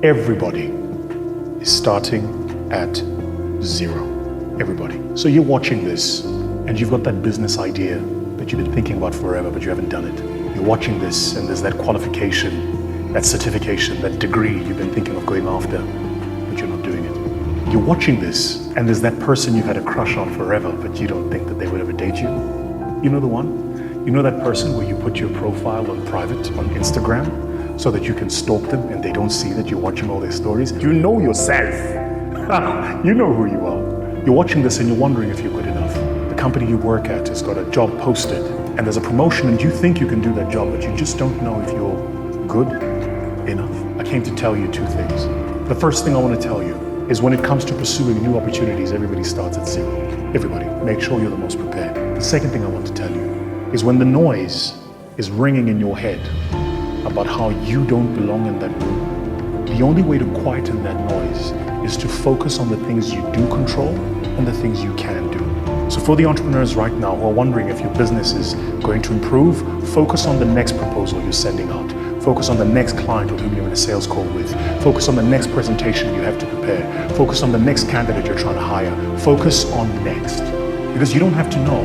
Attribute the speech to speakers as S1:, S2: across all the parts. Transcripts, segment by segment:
S1: Everybody is starting at zero. Everybody. So you're watching this and you've got that business idea that you've been thinking about forever, but you haven't done it. You're watching this and there's that qualification, that certification, that degree you've been thinking of going after, but you're not doing it. You're watching this and there's that person you've had a crush on forever, but you don't think that they would ever date you. You know the one? You know that person where you put your profile on private on Instagram so that you can stalk them and they don't see that you're watching all their stories? You know yourself. You know who you are. You're watching this and you're wondering if you're good enough. The company you work at has got a job posted and there's a promotion and you think you can do that job, but you just don't know if you're good enough. I came to tell you two things. The first thing I want to tell you is when it comes to pursuing new opportunities, everybody starts at zero. Everybody, make sure you're the most prepared. The second thing I want to tell you is when the noise is ringing in your head about how you don't belong in that room, the only way to quieten that noise is to focus on the things you do control and the things you can do. So for the entrepreneurs right now who are wondering if your business is going to improve, focus on the next proposal you're sending out. Focus on the next client with whom you're in a sales call with. Focus on the next presentation you have to prepare. Focus on the next candidate you're trying to hire. Focus on next. Because you don't have to know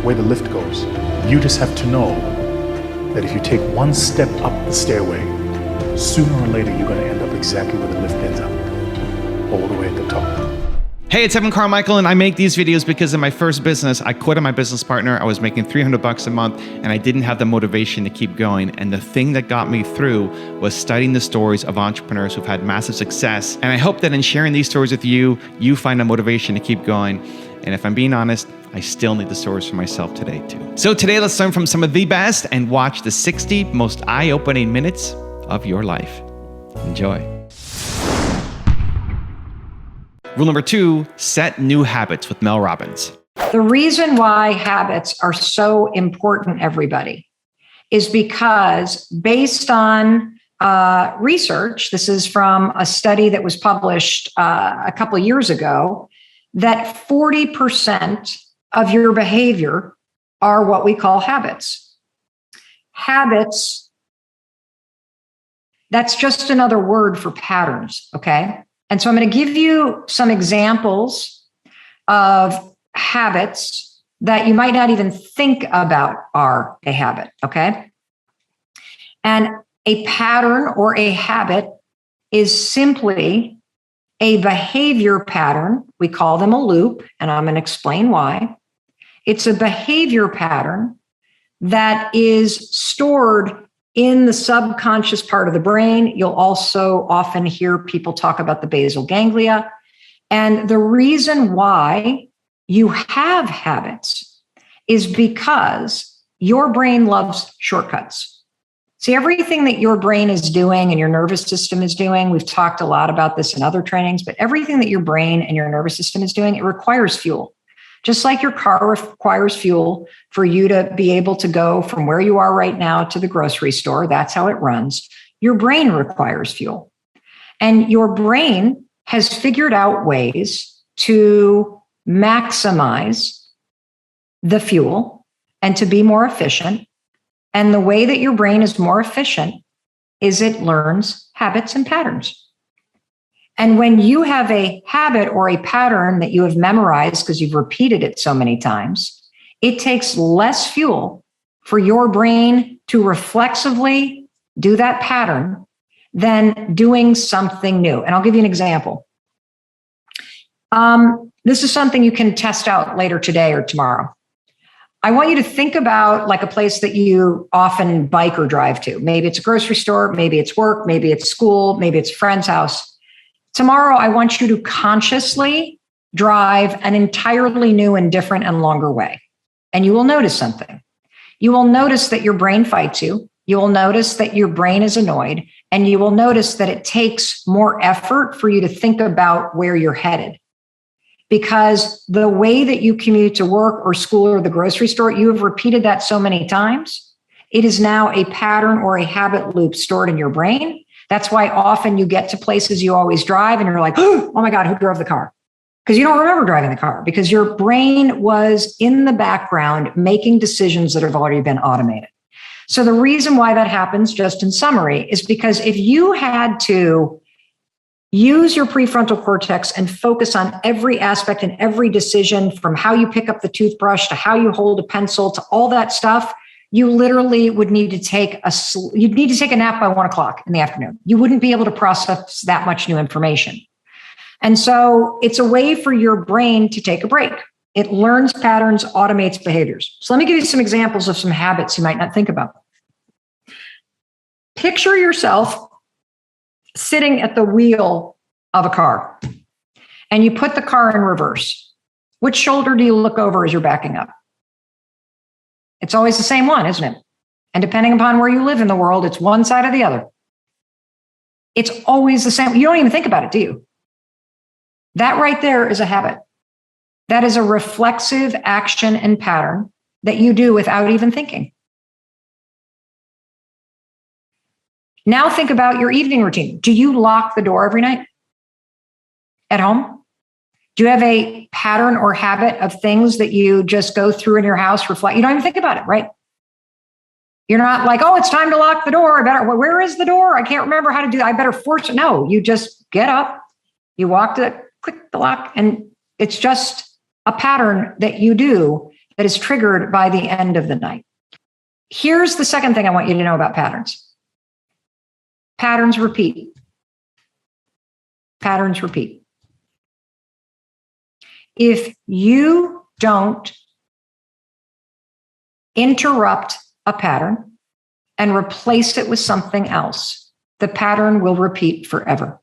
S1: where the lift goes. You just have to know that if you take one step up the stairway, sooner or later you're going to end up exactly where the lift ends up, all the way at the top.
S2: Hey, it's Evan Carmichael, and I make these videos because in my first business, I quit on my business partner. I was making $300 a month, and I didn't have the motivation to keep going. And the thing that got me through was studying the stories of entrepreneurs who've had massive success. And I hope that in sharing these stories with you, you find a motivation to keep going. And if I'm being honest, I still need the stories for myself today too. So today, let's learn from some of the best and watch the 60 most eye-opening minutes of your life. Enjoy. Rule number 2, set new habits with Mel Robbins.
S3: The reason why habits are so important, everybody, is because based on research, this is from a study that was published a couple of years ago, that 40% of your behavior are what we call habits. Habits, that's just another word for patterns, okay? And so I'm going to give you some examples of habits that you might not even think about are a habit, okay? And a pattern or a habit is simply a behavior pattern. We call them a loop, and I'm going to explain why. It's a behavior pattern that is stored in the subconscious part of the brain. You'll also often hear people talk about the basal ganglia. And the reason why you have habits is because your brain loves shortcuts. See, everything that your brain is doing and your nervous system is doing, we've talked a lot about this in other trainings, but everything that your brain and your nervous system is doing, it requires fuel. Just like your car requires fuel for you to be able to go from where you are right now to the grocery store, that's how it runs. Your brain requires fuel. And your brain has figured out ways to maximize the fuel and to be more efficient. And the way that your brain is more efficient is it learns habits and patterns. And when you have a habit or a pattern that you have memorized because you've repeated it so many times, it takes less fuel for your brain to reflexively do that pattern than doing something new. And I'll give you an example. This is something you can test out later today or tomorrow. I want you to think about like a place that you often bike or drive to. Maybe it's a grocery store, maybe it's work, maybe it's school, maybe it's a friend's house. Tomorrow, I want you to consciously drive an entirely new and different and longer way. And you will notice something. You will notice that your brain fights you. You will notice that your brain is annoyed. And you will notice that it takes more effort for you to think about where you're headed. Because the way that you commute to work or school or the grocery store, you have repeated that so many times. It is now a pattern or a habit loop stored in your brain. That's why often you get to places you always drive and you're like, oh my God, who drove the car? Because you don't remember driving the car because your brain was in the background making decisions that have already been automated. So the reason why that happens, just in summary, is because if you had to use your prefrontal cortex and focus on every aspect and every decision, from how you pick up the toothbrush to how you hold a pencil to all that stuff. You literally would need to take a nap by 1 o'clock in the afternoon. You wouldn't be able to process that much new information. And so it's a way for your brain to take a break. It learns patterns, automates behaviors. So let me give you some examples of some habits you might not think about. Picture yourself sitting at the wheel of a car, and you put the car in reverse. Which shoulder do you look over as you're backing up? It's always the same one, isn't it? And depending upon where you live in the world, it's one side or the other. It's always the same. You don't even think about it, do you? That right there is a habit. That is a reflexive action and pattern that you do without even thinking. Now think about your evening routine. Do you lock the door every night at home? Do you have a pattern or habit of things that you just go through in your house, reflect? You don't even think about it, right? You're not like, oh, it's time to lock the door. Where is the door? I can't remember how to do that. I better force it. No, you just get up, you walk to it, click the lock, and it's just a pattern that you do that is triggered by the end of the night. Here's the second thing I want you to know about patterns. Patterns repeat. Patterns repeat. If you don't interrupt a pattern and replace it with something else, the pattern will repeat forever.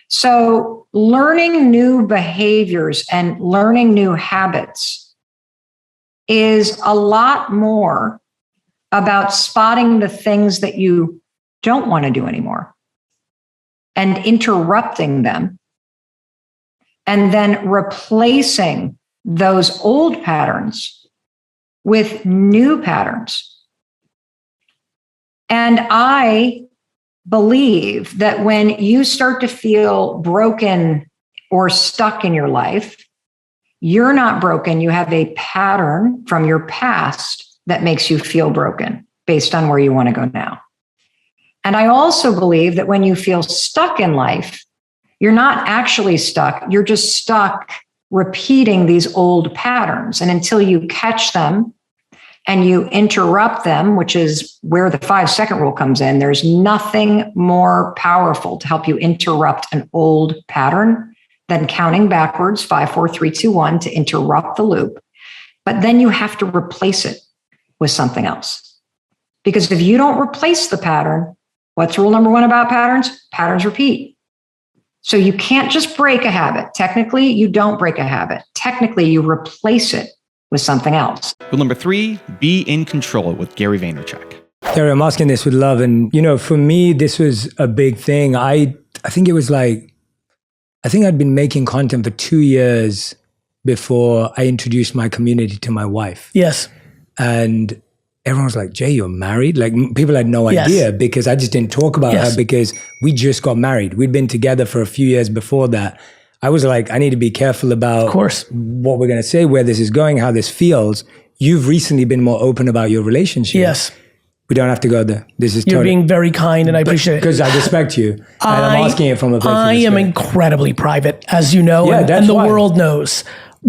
S3: So learning new behaviors and learning new habits is a lot more about spotting the things that you don't want to do anymore and interrupting them, and then replacing those old patterns with new patterns. And I believe that when you start to feel broken or stuck in your life, you're not broken. You have a pattern from your past that makes you feel broken based on where you want to go now. And I also believe that when you feel stuck in life, you're not actually stuck. You're just stuck repeating these old patterns. And until you catch them and you interrupt them, which is where the 5-second rule comes in, there's nothing more powerful to help you interrupt an old pattern than counting backwards, 5, 4, 3, 2, 1, to interrupt the loop. But then you have to replace it with something else. Because if you don't replace the pattern, what's rule number 1 about patterns? Patterns repeat. So you can't just break a habit. Technically, you don't break a habit. Technically, you replace it with something else.
S2: Rule number 3, be in control with Gary Vaynerchuk.
S4: Gary, I'm asking this with love. And, for me, this was a big thing. I think it was I think I'd been making content for 2 years before I introduced my community to my wife.
S5: Yes.
S4: And everyone was like, Jay, you're married? People had no idea because I just didn't talk about her because we just got married. We'd been together for a few years before that. I was like, I need to be careful about what we're going to say, where this is going, how this feels. You've recently been more open about your relationship.
S5: Yes.
S4: We don't have to go there. This is
S5: You're being very kind and I appreciate it.
S4: Because I respect you. And I'm asking it from a place of respect.
S5: I am incredibly private, as you know,
S4: Yeah,
S5: and the world knows.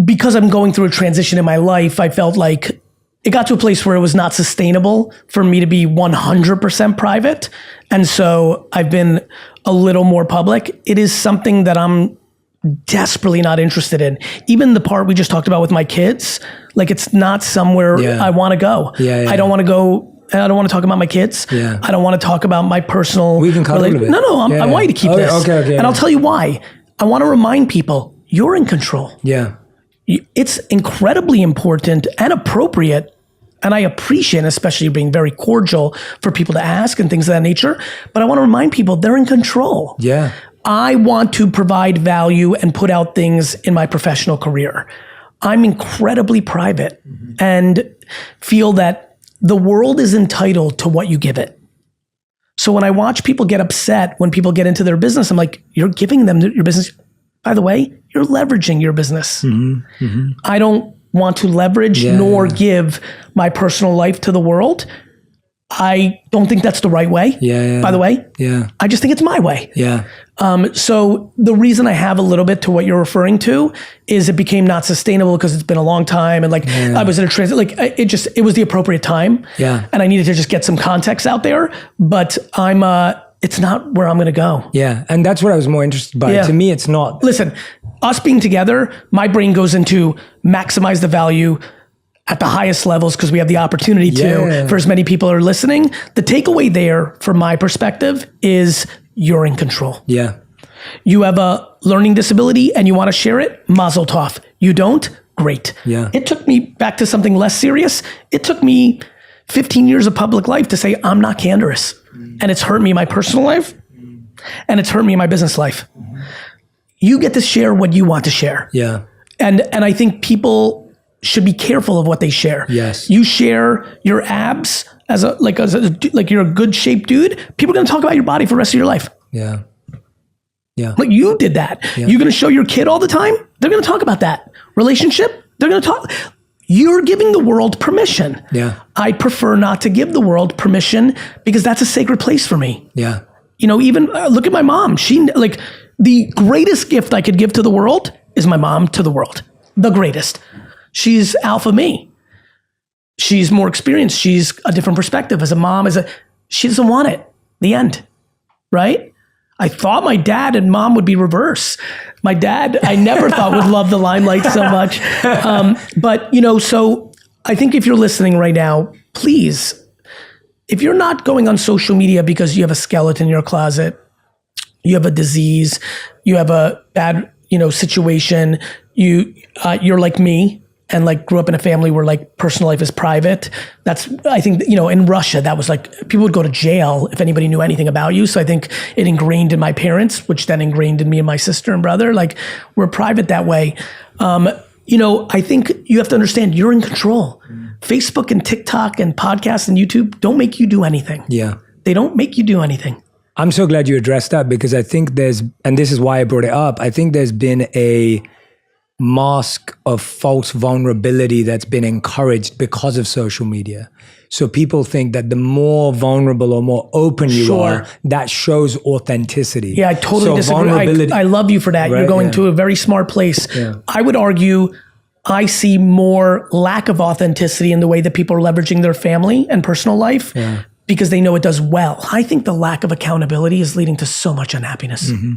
S5: Because I'm going through a transition in my life, I felt like it got to a place where it was not sustainable for me to be 100% private. And so I've been a little more public. It is something that I'm desperately not interested in. Even the part we just talked about with my kids, it's not somewhere I want to go. I don't want to go. I don't want to talk about my kids. I don't want to talk about my personal.
S4: We can cut a little bit.
S5: No, I want you to keep this.
S4: Okay.
S5: And I'll tell you why. I want to remind people you're in control.
S4: Yeah.
S5: It's incredibly important and appropriate. And I appreciate, especially being very cordial for people to ask and things of that nature. But I want to remind people they're in control.
S4: Yeah.
S5: I want to provide value and put out things in my professional career. I'm incredibly private and feel that the world is entitled to what you give it. So when I watch people get upset when people get into their business, I'm like, you're giving them your business. By the way, you're leveraging your business. I don't want to leverage nor give my personal life to the world. I don't think that's the right way.
S4: Yeah.
S5: By the way.
S4: Yeah.
S5: I just think it's my way.
S4: Yeah.
S5: So the reason I have a little bit to what you're referring to is it became not sustainable because it's been a long time. And I was in a transit, it was the appropriate time.
S4: Yeah.
S5: And I needed to just get some context out there, but it's not where I'm going to go.
S4: Yeah. And that's what I was more interested by.
S5: Yeah.
S4: To me, it's not.
S5: Listen, us being together, my brain goes into maximize the value at the highest levels because we have the opportunity to for as many people are listening. The takeaway there from my perspective is you're in control.
S4: Yeah.
S5: You have a learning disability and you want to share it, mazel tov. You don't, great.
S4: Yeah.
S5: It took me back to something less serious. It took me 15 years of public life to say I'm not candorous. And it's hurt me in my personal life and it's hurt me in my business life. You get to share what you want to share.
S4: Yeah.
S5: And I think people should be careful of what they share.
S4: Yes.
S5: You share your abs as you're a good shaped dude. People are going to talk about your body for the rest of your life.
S4: Yeah. Yeah.
S5: Like you did that.
S4: Yeah.
S5: You're going to show your kid all the time. They're going to talk about that relationship. They're going to talk. You're giving the world permission.
S4: Yeah.
S5: I prefer not to give the world permission because that's a sacred place for me.
S4: Yeah.
S5: Even look at my mom. The greatest gift I could give to the world is my mom to the world. The greatest. She's alpha me. She's more experienced. She's a different perspective as a mom. She doesn't want it. The end. Right? I thought my dad and mom would be reverse. My dad, I never thought would love the limelight so much. But so I think if you're listening right now, please, if you're not going on social media because you have a skeleton in your closet, you have a disease, you have a bad, situation, you're like me and grew up in a family where personal life is private. That's, I think, in Russia, that was people would go to jail if anybody knew anything about you. So I think it ingrained in my parents, which then ingrained in me and my sister and brother, we're private that way. I think you have to understand you're in control. Facebook and TikTok and podcasts and YouTube don't make you do anything.
S4: Yeah.
S5: They don't make you do anything.
S4: I'm so glad you addressed that because I think and this is why I brought it up, I think there's been a mask of false vulnerability that's been encouraged because of social media. So people think that the more vulnerable or more open you are, that shows authenticity.
S5: Yeah, I totally disagree. I love you for that. Right? You're going to a very smart place. Yeah. I would argue I see more lack of authenticity in the way that people are leveraging their family and personal life because they know it does well. I think the lack of accountability is leading to so much unhappiness. Mm-hmm.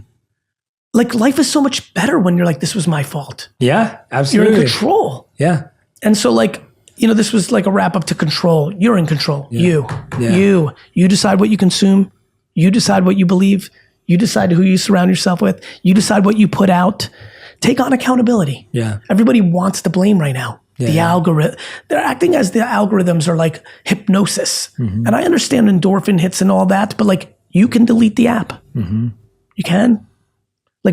S5: Life is so much better when you're this was my fault.
S4: Yeah, absolutely.
S5: You're in control.
S4: Yeah.
S5: And so this was a wrap up to control. You're in control.
S4: Yeah.
S5: You decide what you consume. You decide what you believe. You decide who you surround yourself with. You decide what you put out. Take on accountability.
S4: Yeah.
S5: Everybody wants the blame right now. The algorithm, they're acting as the algorithms are hypnosis. Mm-hmm. And I understand endorphin hits and all that, but you can delete the app. Mm-hmm. You can.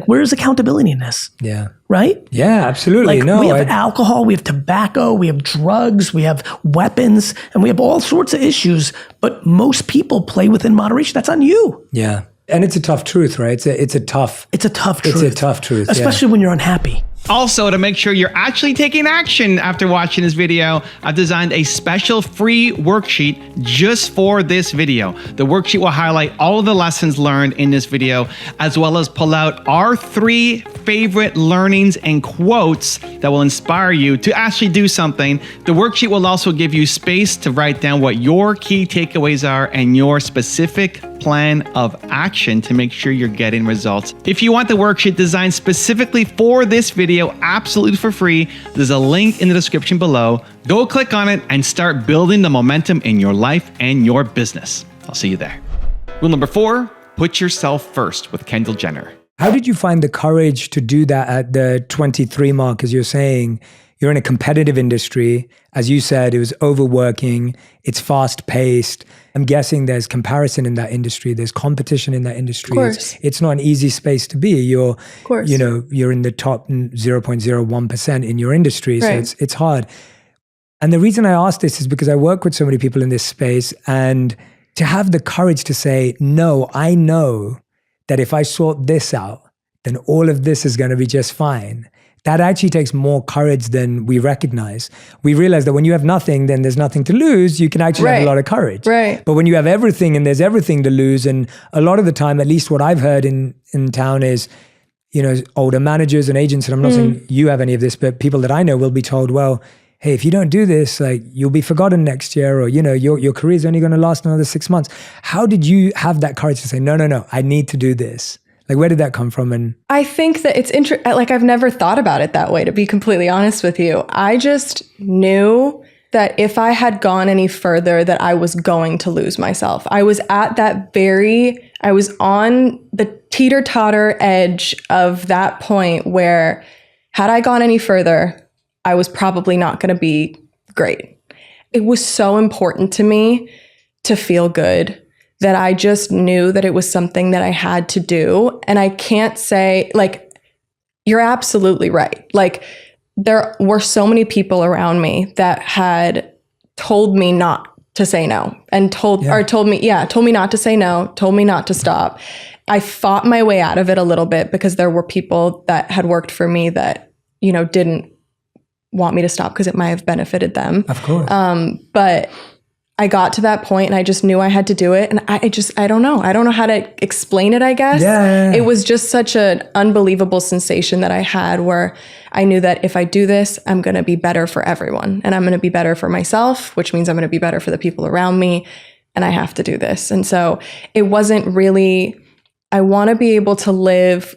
S5: Where's accountability in this?
S4: Yeah.
S5: Right?
S4: Yeah, absolutely.
S5: We have alcohol, we have tobacco, we have drugs, we have weapons, and we have all sorts of issues, but most people play within moderation. That's on you.
S4: Yeah. And it's a tough truth, right? It's a tough truth. It's a tough truth.
S5: Especially when you're unhappy.
S2: Also, to make sure you're actually taking action after watching this video, I've designed a special free worksheet just for this video. The worksheet will highlight all of the lessons learned in this video, as well as pull out our 3 favorite learnings and quotes that will inspire you to actually do something. The worksheet will also give you space to write down what your key takeaways are and your specific plan of action to make sure you're getting results. If you want the worksheet designed specifically for this video, absolutely for free, there's a link in the description below. Go click on it and start building the momentum in your life and your business. I'll see you there. Rule number 4, put yourself first with Kendall Jenner.
S4: How did you find the courage to do that at the 23 mark? As you're saying, you're in a competitive industry. As you said, it was overworking. It's fast paced. I'm guessing there's comparison in that industry. There's competition in that industry.
S6: Of course.
S4: It's not an easy space to be. You're in the top 0.01% in your industry.
S6: Right.
S4: So it's hard. And the reason I ask this is because I work with so many people in this space, and to have the courage to say, no, I know that if I sort this out, then all of this is going to be just fine. that actually takes more courage than we recognize. We realize that when you have nothing, then there's nothing to lose. You can actually have a lot of courage.
S6: Right.
S4: But when you have everything and there's everything to lose, and a lot of the time, at least what I've heard in town is, you know, older managers and agents, and I'm not saying you have any of this, but people that I know will be told, well, hey, if you don't do this, like, you'll be forgotten next year, or, you know, your career's only going to last another 6 months. How did you have that courage to say, no, I need to do this? Like, where did that come from? And
S6: I think that it's like, I've never thought about it that way, to be completely honest with you. I just knew that if I had gone any further, that I was going to lose myself. I was on the teeter-totter edge of that point where, had I gone any further, I was probably not going to be great. It was so important to me to feel good that I just knew that it was something that I had to do. And I can't say, like, you're absolutely right. Like, there were so many people around me that had told me not to say no, and told me not to say no, told me not to stop. I fought my way out of it a little bit because there were people that had worked for me that, you know, didn't want me to stop because it might have benefited them.
S4: Of course.
S6: But I got to that point and I just knew I had to do it. And I don't know. I don't know how to explain it, I guess.
S4: Yeah.
S6: It was just such an unbelievable sensation that I had, where I knew that if I do this, I'm going to be better for everyone. And I'm going to be better for myself, which means I'm going to be better for the people around me. And I have to do this. And so it wasn't really, I want to be able to live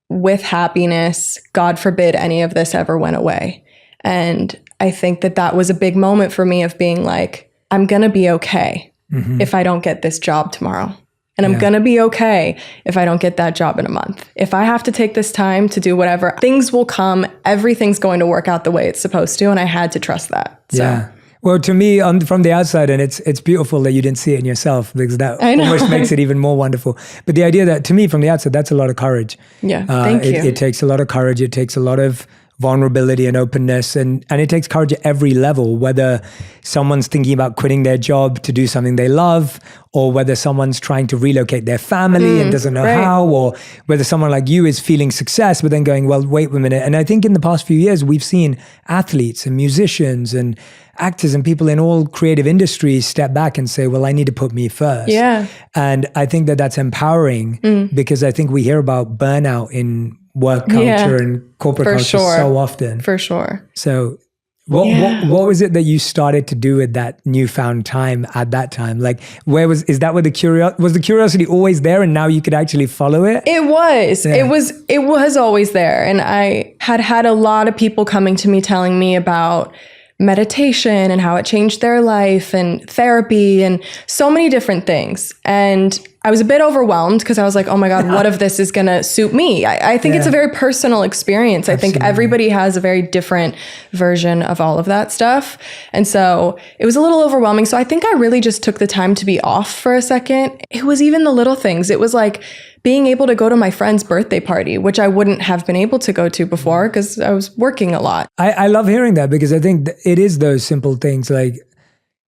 S6: with happiness. God forbid any of this ever went away. And I think that was a big moment for me of being like, I'm going to be okay if I don't get this job tomorrow. And I'm going to be okay if I don't get that job in a month. If I have to take this time to do whatever, things will come. Everything's going to work out the way it's supposed to. And I had to trust that. So.
S4: Yeah. Well, to me, from the outside, and it's beautiful that you didn't see it in yourself, because that almost makes it even more wonderful. But the idea that, to me, from the outside, that's a lot of courage.
S6: Yeah, thank you.
S4: It takes a lot of courage. It takes a lot of vulnerability and openness, and it takes courage at every level, whether someone's thinking about quitting their job to do something they love, or whether someone's trying to relocate their family and doesn't know how, or whether someone like you is feeling success but then going, well, wait a minute. And I think in the past few years, we've seen athletes and musicians and actors and people in all creative industries step back and say, well, I need to put me first.
S6: Yeah.
S4: And I think that that's empowering, because I think we hear about burnout in work culture and corporate culture so often.
S6: For sure.
S4: So what was it that you started to do at that newfound time at that time? Like, was the curiosity always there and now you could actually follow it?
S6: It was. Yeah. It was always there. And I had a lot of people coming to me telling me about meditation and how it changed their life, and therapy and so many different things. And I was a bit overwhelmed because I was like, oh my God, what if this is going to suit me? I think it's a very personal experience. Absolutely. I think everybody has a very different version of all of that stuff. And so it was a little overwhelming. So I think I really just took the time to be off for a second. It was even the little things. It was like being able to go to my friend's birthday party, which I wouldn't have been able to go to before because I was working a lot.
S4: I love hearing that, because I think it is those simple things, like,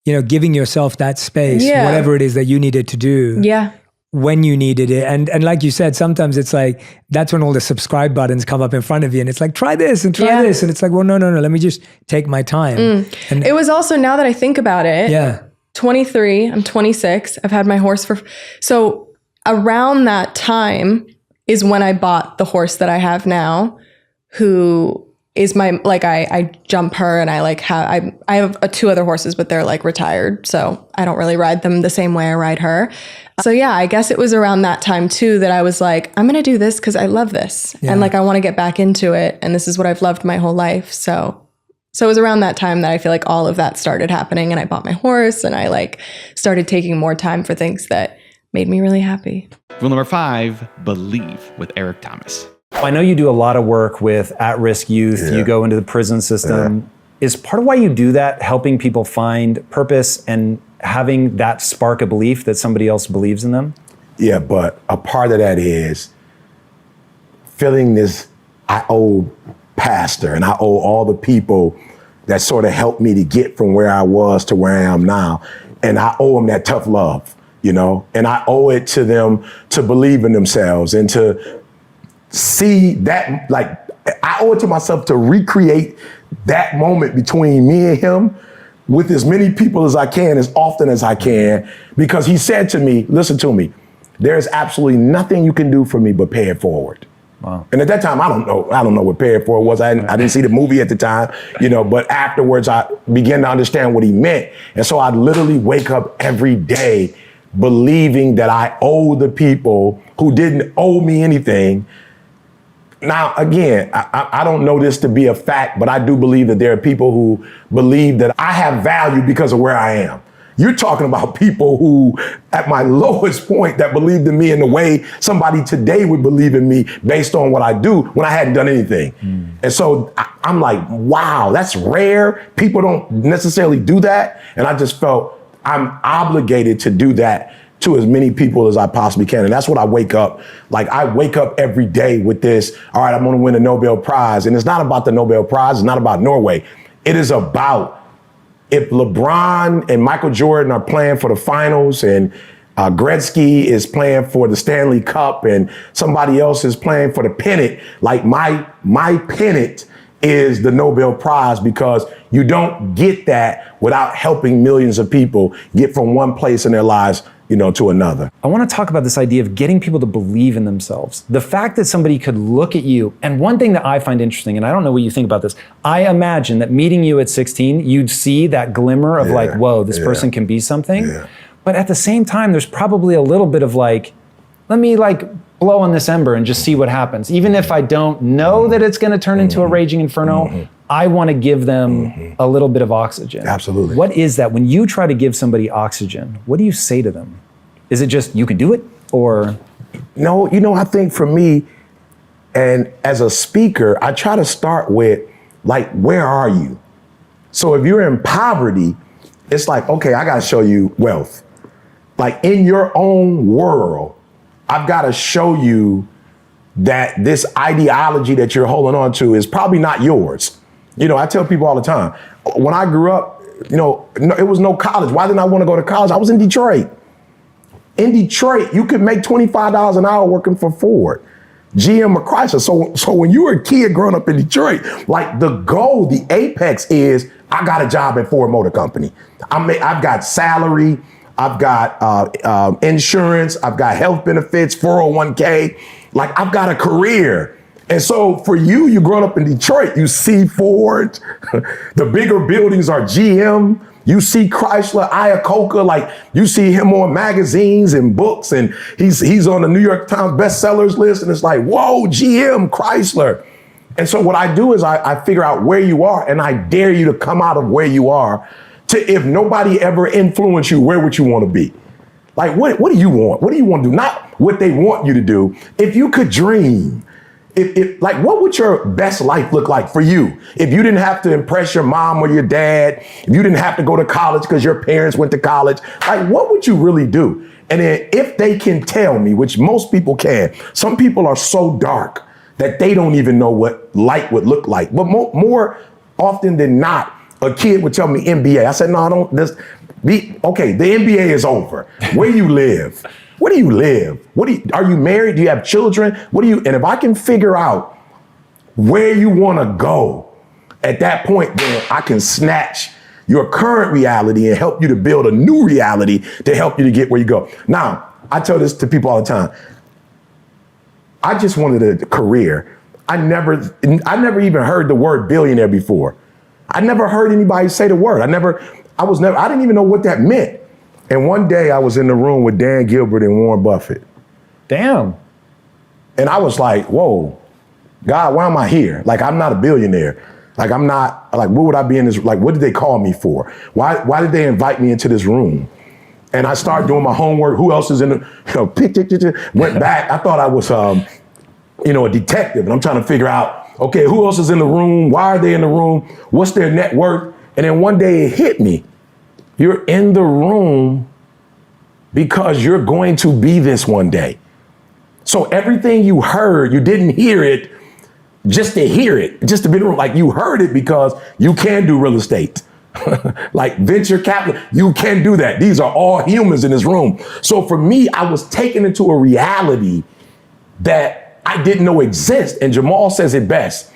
S4: you know, giving yourself that space, whatever it is that you needed to do.
S6: Yeah.
S4: When you needed it. And like you said, sometimes it's like, that's when all the subscribe buttons come up in front of you and it's like, try this and try this. And it's like, well, no, let me just take my time. And
S6: it was also, now that I think about it, 23, I'm 26. I've had my horse so around that time is when I bought the horse that I have now, who is I jump her, and I have 2 other horses, but they're like retired. So I don't really ride them the same way I ride her. So yeah, I guess it was around that time too that I was like, I'm going to do this because I love this. And like, I want to get back into it. And this is what I've loved my whole life. So it was around that time that I feel like all of that started happening, and I bought my horse, and I started taking more time for things that made me really happy.
S2: Rule number 5, believe, with Eric Thomas.
S7: I know you do a lot of work with at-risk youth. You go into the prison system. Is part of why you do that helping people find purpose and having that spark of belief that somebody else believes in them?
S8: Yeah, but a part of that is feeling this, I owe pastor and I owe all the people that sort of helped me to get from where I was to where I am now. And I owe them that tough love, you know, and I owe it to them to believe in themselves and to see that, like, I owe it to myself to recreate that moment between me and him with as many people as I can, as often as I can, because he said to me, listen to me, there's absolutely nothing you can do for me but pay it forward.
S7: Wow.
S8: And at that time, I don't know what pay it forward was. I didn't see the movie at the time, but afterwards I began to understand what he meant. And so I'd literally wake up every day believing that I owe the people who didn't owe me anything. Now, again, I don't know this to be a fact, but I do believe that there are people who believe that I have value because of where I am. You're talking about people who, at my lowest point, that believed in me in the way somebody today would believe in me based on what I do when I hadn't done anything. And so I'm like, wow, that's rare. People don't necessarily do that. And I just felt I'm obligated to do that to as many people as I possibly can. And that's what I wake up. Like, I wake up every day with this, all right, I'm gonna win a Nobel Prize. And it's not about the Nobel Prize, it's not about Norway. It is about if LeBron and Michael Jordan are playing for the finals and Gretzky is playing for the Stanley Cup and somebody else is playing for the pennant, like my pennant is the Nobel Prize, because you don't get that without helping millions of people get from one place in their lives to another.
S7: I want to talk about this idea of getting people to believe in themselves. The fact that somebody could look at you, and one thing that I find interesting, and I don't know what you think about this, I imagine that meeting you at 16, you'd see that glimmer of like, whoa, this person can be something. Yeah. But at the same time, there's probably a little bit of like, let me like blow on this ember and just see what happens. Even if I don't know that it's going to turn into a raging inferno, I want to give them a little bit of oxygen.
S8: Absolutely.
S7: What is that? When you try to give somebody oxygen, what do you say to them? Is it just, you can do it, or?
S8: No, I think for me, and as a speaker, I try to start with, like, where are you? So if you're in poverty, it's like, okay, I got to show you wealth. Like, in your own world, I've got to show you that this ideology that you're holding on to is probably not yours. I tell people all the time, when I grew up, it was no college. Why didn't I want to go to college? I was in Detroit. In Detroit, you could make $25 an hour working for Ford, GM, or Chrysler. So when you were a kid growing up in Detroit, like, the goal, the apex is, I got a job at Ford Motor Company. I've got salary, I've got insurance, I've got health benefits, 401k. Like, I've got a career. And so for you growing up in Detroit, you see Ford, the bigger buildings are GM. You see Chrysler, Iacocca, like, you see him on magazines and books, and he's on the New York Times bestsellers list, and it's like, whoa, GM, Chrysler. And so what I do is I figure out where you are, and I dare you to come out of where you are to, if nobody ever influenced you, where would you want to be? Like, what do you want? What do you want to do? Not what they want you to do. If you could dream, like, what would your best life look like for you? If you didn't have to impress your mom or your dad, if you didn't have to go to college because your parents went to college, like, what would you really do? And then if they can tell me, which most people can, some people are so dark that they don't even know what light would look like. But more often than not, a kid would tell me NBA. I said, no, okay, the NBA is over. Where you live? Where do you live? Are you married? Do you have children? And if I can figure out where you want to go at that point, then I can snatch your current reality and help you to build a new reality to help you to get where you go. Now, I tell this to people all the time. I just wanted a career. I never even heard the word billionaire before. I never heard anybody say the word. I didn't even know what that meant. And one day I was in the room with Dan Gilbert and Warren Buffett.
S7: Damn.
S8: And I was like, whoa, God, why am I here? Like, I'm not a billionaire. Like, I'm not, like, what would I be in this, like, what did they call me for? Why did they invite me into this room? And I started doing my homework. Who else is in the, went back. I thought I was, a detective. And I'm trying to figure out, okay, who else is in the room? Why are they in the room? What's their net worth? And then one day it hit me. You're in the room because you're going to be this one day. So everything you heard, you didn't hear it just to hear it, just to be in the room. Like, you heard it because you can do real estate. Like venture capital, you can do that. These are all humans in this room. So for me, I was taken into a reality that I didn't know exist. And Jamal says it best.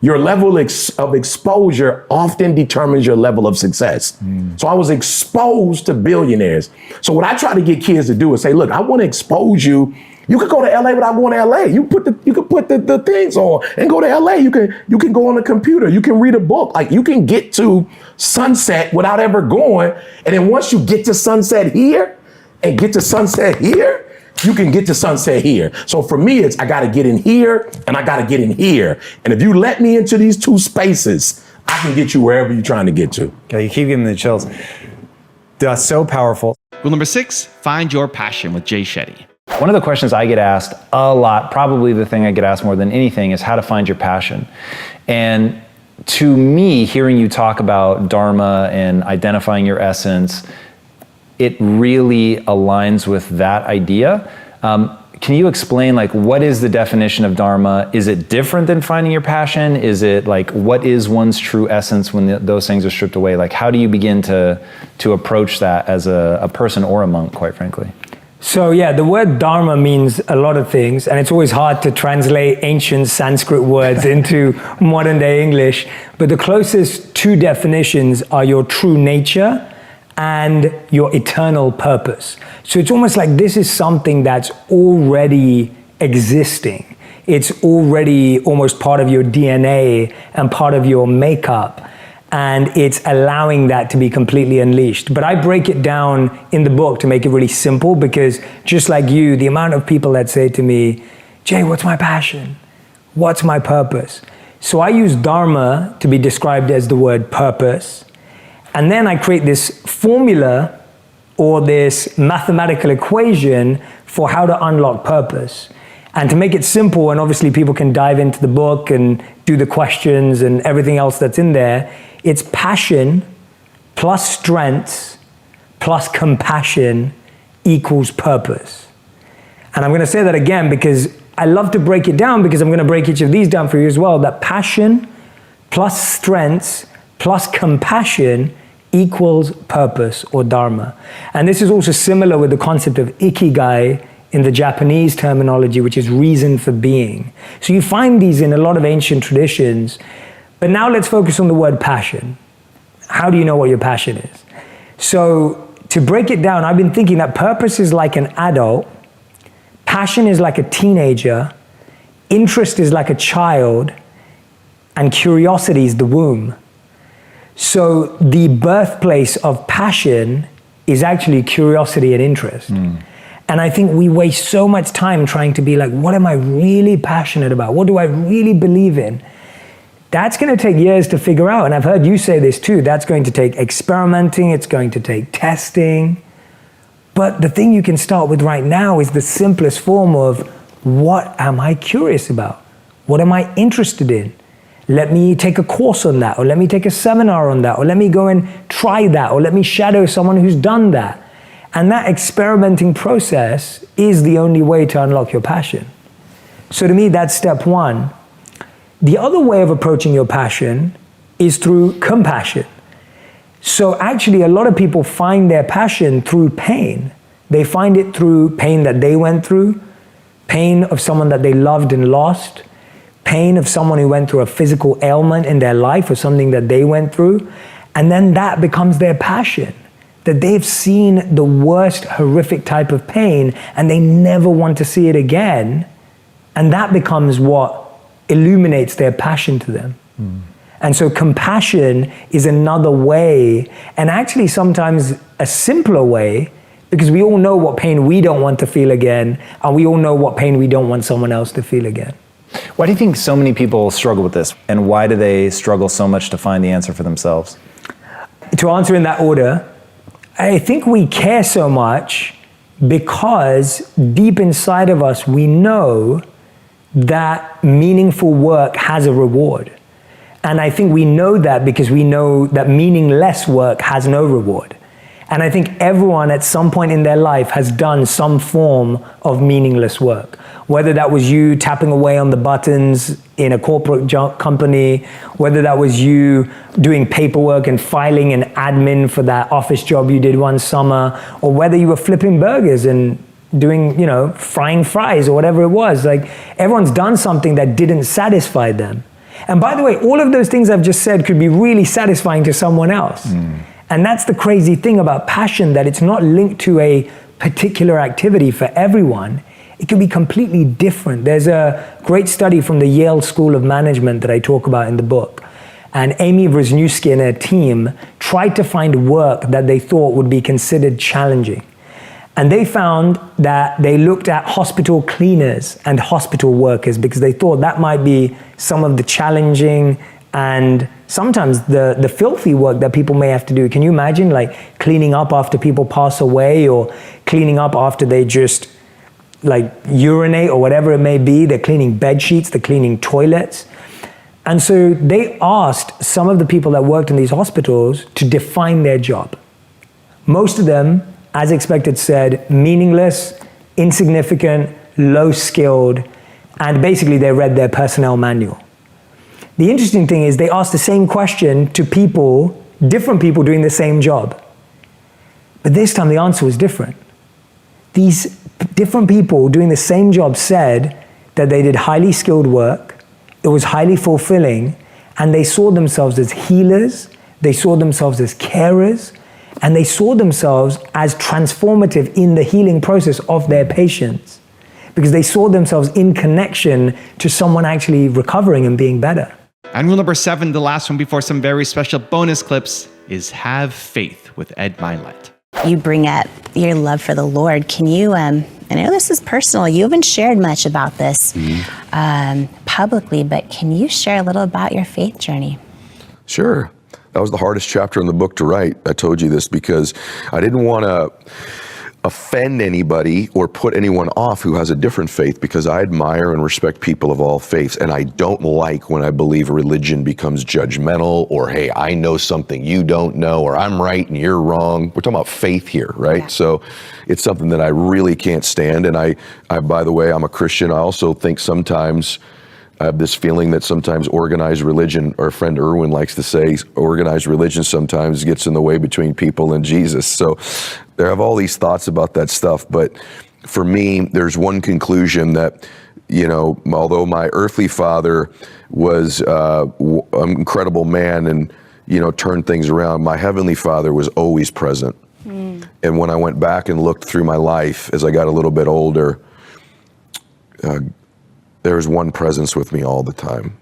S8: your level of exposure often determines your level of success. So I was exposed to billionaires. So what I try to get kids to do is say, look, I want to expose you. You could go to LA without going to LA. You could put the things on and go to LA. You can go on the computer. You can read a book. Like, you can get to sunset without ever going. And then once you get to sunset here and get to sunset here, you can get to sunset here. So for me, it's I got to get in here and I got to get in here. And if you let me into these two spaces, I can get you wherever you're trying to get to.
S7: Okay, you keep giving me the chills. That's so powerful.
S2: Rule number 6, find your passion with Jay Shetty.
S7: One of the questions I get asked a lot, probably the thing I get asked more than anything, is how to find your passion. And to me, hearing you talk about Dharma and identifying your essence, it really aligns with that idea. Can you explain, like, what is the definition of Dharma? Is it different than finding your passion? Is it like, what is one's true essence when those things are stripped away? Like, how do you begin to approach that as a person or a monk, quite frankly?
S4: So yeah, the word Dharma means a lot of things, and it's always hard to translate ancient Sanskrit words into modern day English. But the closest two definitions are your true nature and your eternal purpose. So it's almost like this is something that's already existing. It's already almost part of your DNA and part of your makeup. And it's allowing that to be completely unleashed. But I break it down in the book to make it really simple, because just like you, the amount of people that say to me, Jay, what's my passion? What's my purpose? So I use Dharma to be described as the word purpose. And then I create this formula or this mathematical equation for how to unlock purpose. And to make it simple, and obviously people can dive into the book and do the questions and everything else that's in there, it's passion plus strengths plus compassion equals purpose. And I'm going to say that again because I love to break it down, because I'm going to break each of these down for you as well. That passion plus strengths plus compassion equals purpose or dharma. And this is also similar with the concept of ikigai in the Japanese terminology, which is reason for being. So you find these in a lot of ancient traditions. But now let's focus on the word passion. How do you know what your passion is? So to break it down, I've been thinking that purpose is like an adult, passion is like a teenager, interest is like a child, and curiosity is the womb. So the birthplace of passion is actually curiosity and interest. And I think we waste so much time trying to be like, what am I really passionate about? What do I really believe in? That's going to take years to figure out. And I've heard you say this too. That's going to take experimenting. It's going to take testing. But the thing you can start with right now is the simplest form of, what am I curious about? What am I interested in? Let me take a course on that, or let me take a seminar on that, or let me go and try that, or let me shadow someone who's done that. And that experimenting process is the only way to unlock your passion. So to me, that's step one. The other way of approaching your passion is through compassion. So actually, a lot of people find their passion through pain. They find it through pain that they went through, pain of someone that they loved and lost, pain of someone who went through a physical ailment in their life or something that they went through. And then that becomes their passion, that they've seen the worst horrific type of pain and they never want to see it again. And that becomes what illuminates their passion to them. And so compassion is another way, and actually sometimes a simpler way, because we all know what pain we don't want to feel again, and we all know what pain we don't want someone else to feel again.
S7: Why do you think so many people struggle with this? And why do they struggle so much to find the answer for themselves?
S4: To answer in that order, I think we care so much because deep inside of us, we know that meaningful work has a reward. And I think we know that because we know that meaningless work has no reward. And I think everyone at some point in their life has done some form of meaningless work. Whether that was you tapping away on the buttons in a corporate company, whether that was you doing paperwork and filing an admin for that office job you did one summer, or whether you were flipping burgers and doing, frying fries or whatever it was. Like, everyone's done something that didn't satisfy them. And by the way, all of those things I've just said could be really satisfying to someone else. And that's the crazy thing about passion, that it's not linked to a particular activity for everyone. It can be completely different. There's a great study from the Yale School of Management that I talk about in the book. And Amy Wrzniewski and her team tried to find work that they thought would be considered challenging. And they found that they looked at hospital cleaners and hospital workers because they thought that might be some of the challenging and sometimes the filthy work that people may have to do. Can you imagine like cleaning up after people pass away, or cleaning up after they just like urinate or whatever it may be? They're cleaning bed sheets, they're cleaning toilets. And so they asked some of the people that worked in these hospitals to define their job. Most of them, as expected, said meaningless, insignificant, low-skilled, and basically they read their personnel manual. The interesting thing is they asked the same question to people, different people doing the same job. But this time the answer was different. These different people doing the same job said that they did highly skilled work, it was highly fulfilling, and they saw themselves as healers, they saw themselves as carers, and they saw themselves as transformative in the healing process of their patients, because they saw themselves in connection to someone actually recovering and being better.
S2: And rule number 7, the last one before some very special bonus clips, is have faith with Ed Milet.
S9: You bring up your love for the Lord. Can you, I know this is personal, you haven't shared much about this publicly, but can you share a little about your faith journey?
S10: Sure. That was the hardest chapter in the book to write. I told you this because I didn't want to offend anybody or put anyone off who has a different faith, because I admire and respect people of all faiths. And I don't like when I believe religion becomes judgmental, or, hey, I know something you don't know, or I'm right and you're wrong. We're talking about faith here, right? Yeah. So it's something that I really can't stand. And I, by the way, I'm a Christian. I also think sometimes I have this feeling that sometimes organized religion, our friend Erwin likes to say, organized religion sometimes gets in the way between people and Jesus. So there have all these thoughts about that stuff. But for me, there's one conclusion that, you know, although my earthly father was an incredible man and, you know, turned things around, my heavenly father was always present. And when I went back and looked through my life as I got a little bit older, there was one presence with me all the time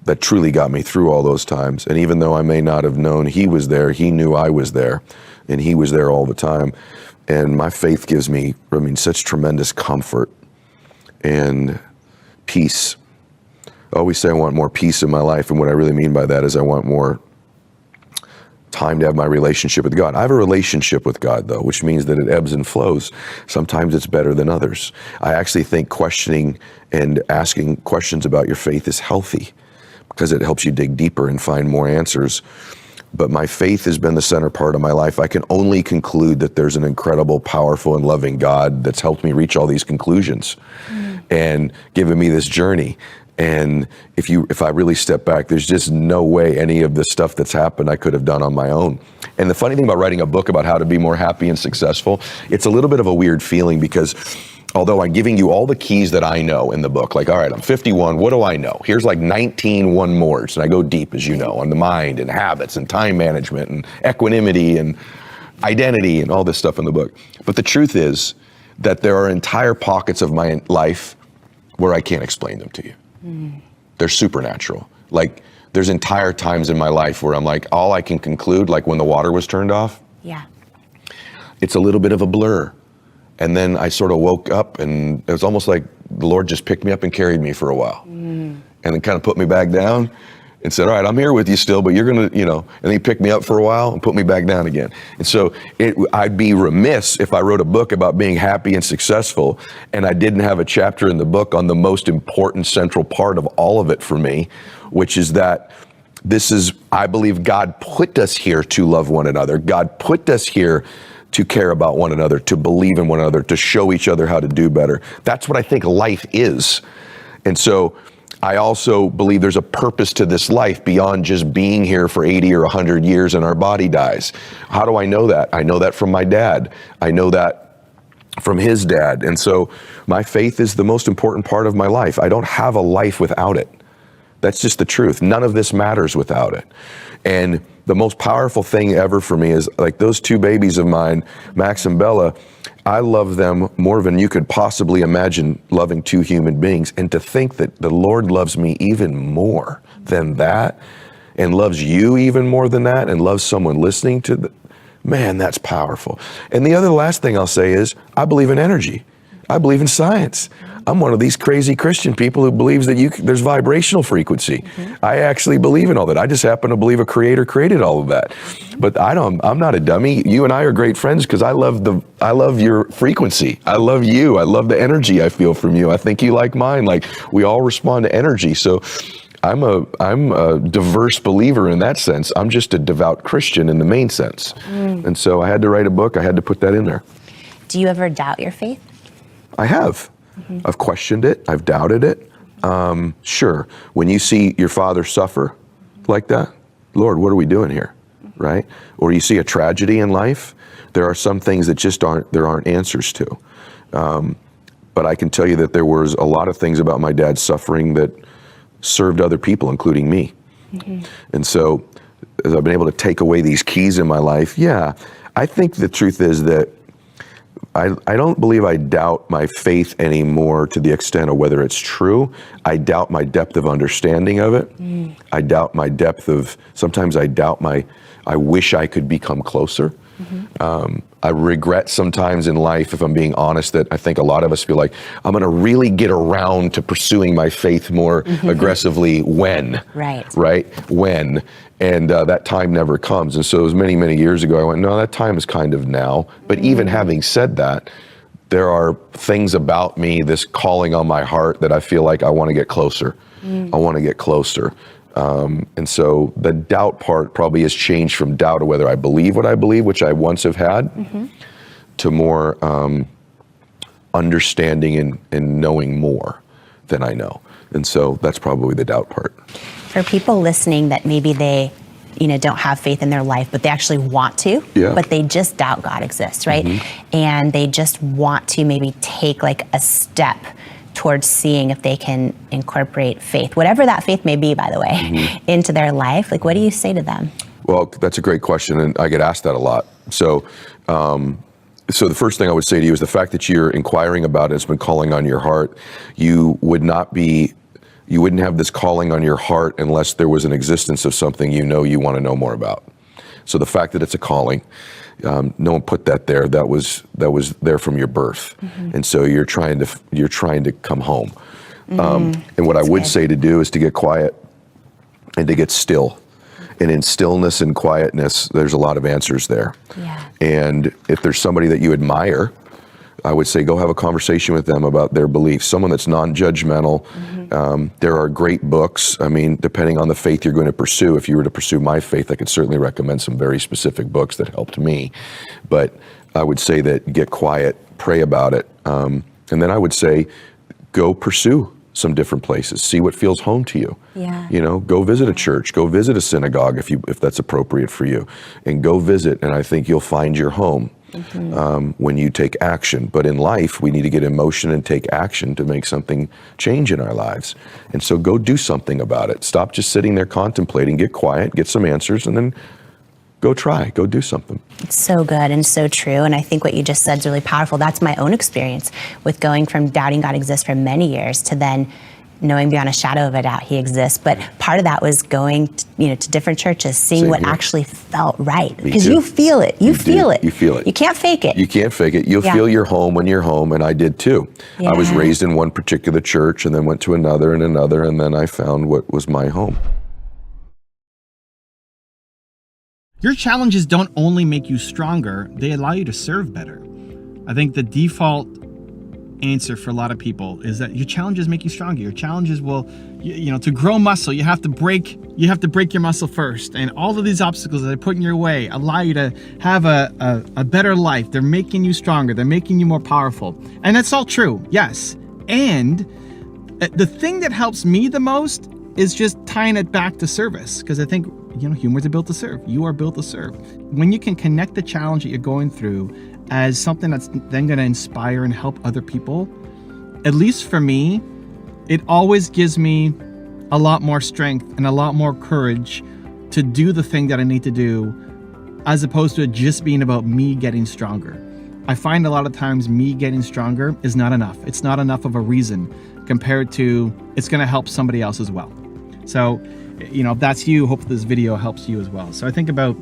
S10: that truly got me through all those times. And even though I may not have known he was there, he knew I was there, and he was there all the time. And my faith gives me, I mean, such tremendous comfort and peace. I always say I want more peace in my life, and what I really mean by that is I want more time to have my relationship with God. I have a relationship with God, though, which means that it ebbs and flows. Sometimes it's better than others. I actually think questioning and asking questions about your faith is healthy, because it helps you dig deeper and find more answers. But my faith has been the center part of my life. I can only conclude that there's an incredible, powerful, and loving God that's helped me reach all these conclusions and given me this journey. And if I really step back, there's just no way any of the stuff that's happened I could have done on my own. And the funny thing about writing a book about how to be more happy and successful, it's a little bit of a weird feeling, because although I'm giving you all the keys that I know in the book, like, all right, I'm 51, what do I know? Here's like 19 one mores, and I go deep, as you know, on the mind and habits and time management and equanimity and identity and all this stuff in the book. But the truth is that there are entire pockets of my life where I can't explain them to you. They're supernatural. Like, there's entire times in my life where I'm like, all I can conclude, like when the water was turned off, it's a little bit of a blur. And then I sort of woke up, and it was almost like the Lord just picked me up and carried me for a while. And then kind of put me back down and said, all right, I'm here with you still, but you're gonna, you know, and then he picked me up for a while and put me back down again. And so I'd be remiss if I wrote a book about being happy and successful and I didn't have a chapter in the book on the most important central part of all of it for me, which is that this is, I believe God put us here to love one another. God put us here to care about one another, to believe in one another, to show each other how to do better. That's what I think life is. And so I also believe there's a purpose to this life beyond just being here for 80 or 100 years and our body dies. How do I know that? I know that from my dad. I know that from his dad. And so my faith is the most important part of my life. I don't have a life without it. That's just the truth. None of this matters without it. And the most powerful thing ever for me is like those two babies of mine, Max and Bella, I love them more than you could possibly imagine loving two human beings. And to think that the Lord loves me even more than that, and loves you even more than that, and loves someone listening to man, that's powerful. And the last thing I'll say is, I believe in energy. I believe in science. I'm one of these crazy Christian people who believes that there's vibrational frequency. I actually believe in all that. I just happen to believe a creator created all of that. But I'm not a dummy. You and I are great friends because I love your frequency. I love you. I love the energy I feel from you. I think you like mine. Like, we all respond to energy. So I'm a diverse believer in that sense. I'm just a devout Christian in the main sense. And so I had to write a book. I had to put that in there.
S9: Do you ever doubt your faith?
S10: I have. I've questioned it. I've doubted it. Sure. When you see your father suffer like that, Lord, what are we doing here? Right? Or you see a tragedy in life, there are some things that just there aren't answers to. But I can tell you that there was a lot of things about my dad's suffering that served other people, including me. And so as I've been able to take away these keys in my life, I think the truth is that I don't believe I doubt my faith anymore to the extent of whether it's true. I doubt my depth of understanding of it. I doubt my sometimes I doubt I wish I could become closer. I regret sometimes in life, if I'm being honest, that I think a lot of us feel like I'm going to really get around to pursuing my faith more aggressively when, when, and that time never comes. And so it was many, many years ago, I went, no, that time is kind of now. But even having said that, there are things about me, this calling on my heart, that I feel like I want to get closer. I want to get closer. And so the doubt part probably has changed from doubt of whether I believe what I believe, which I once have had, to more understanding and knowing more than I know. And so that's probably the doubt part.
S9: For people listening that maybe they, don't have faith in their life, but they actually want to, but they just doubt God exists, right? And they just want to maybe take like a step towards seeing if they can incorporate faith, whatever that faith may be, by the way, into their life. Like, what do you say to them?
S10: Well, that's a great question, and I get asked that a lot. So the first thing I would say to you is the fact that you're inquiring about it, it's been calling on your heart. You wouldn't have this calling on your heart unless there was an existence of something you want to know more about. So the fact that it's a calling, no one put that there. That was there from your birth, and so you're trying to come home. And what I would say to do is to get quiet and to get still. And in stillness and quietness, there's a lot of answers there. And if there's somebody that you admire, I would say go have a conversation with them about their beliefs. Someone that's non-judgmental. There are great books. I mean, depending on the faith you're going to pursue, if you were to pursue my faith, I could certainly recommend some very specific books that helped me. But I would say that get quiet, pray about it. And then I would say go pursue some different places. See what feels home to you. Go visit a church, go visit a synagogue if that's appropriate for you, and go visit. And I think you'll find your home. When you take action. But in life, we need to get in motion and take action to make something change in our lives. And so go do something about it. Stop just sitting there contemplating, get quiet, get some answers, and then go do something.
S9: It's so good and so true. And I think what you just said is really powerful. That's my own experience with going from doubting God exists for many years to then knowing beyond a shadow of a doubt he exists. But part of that was going to different churches, seeing what actually felt right. Because you feel it. You feel it.
S10: You feel it.
S9: You can't fake it.
S10: You can't fake it. You'll feel your home when you're home, and I did too. I was raised in one particular church and then went to another and another, and then I found what was my home.
S2: Your challenges don't only make you stronger, they allow you to serve better. I think the default answer for a lot of people is that your challenges make you stronger. Your challenges will, to grow muscle, you have to break your muscle first. And all of these obstacles that are put in your way allow you to have a better life. They're making you stronger. They're making you more powerful. And that's all true, yes. And the thing that helps me the most is just tying it back to service. Because I think, humans are built to serve. You are built to serve. When you can connect the challenge that you're going through as something that's then going to inspire and help other people, at least for me, it always gives me a lot more strength and a lot more courage to do the thing that I need to do, as opposed to it just being about me getting stronger. I find a lot of times me getting stronger is not enough. It's not enough of a reason compared to it's going to help somebody else as well. So, if that's you, hope this video helps you as well. So I think about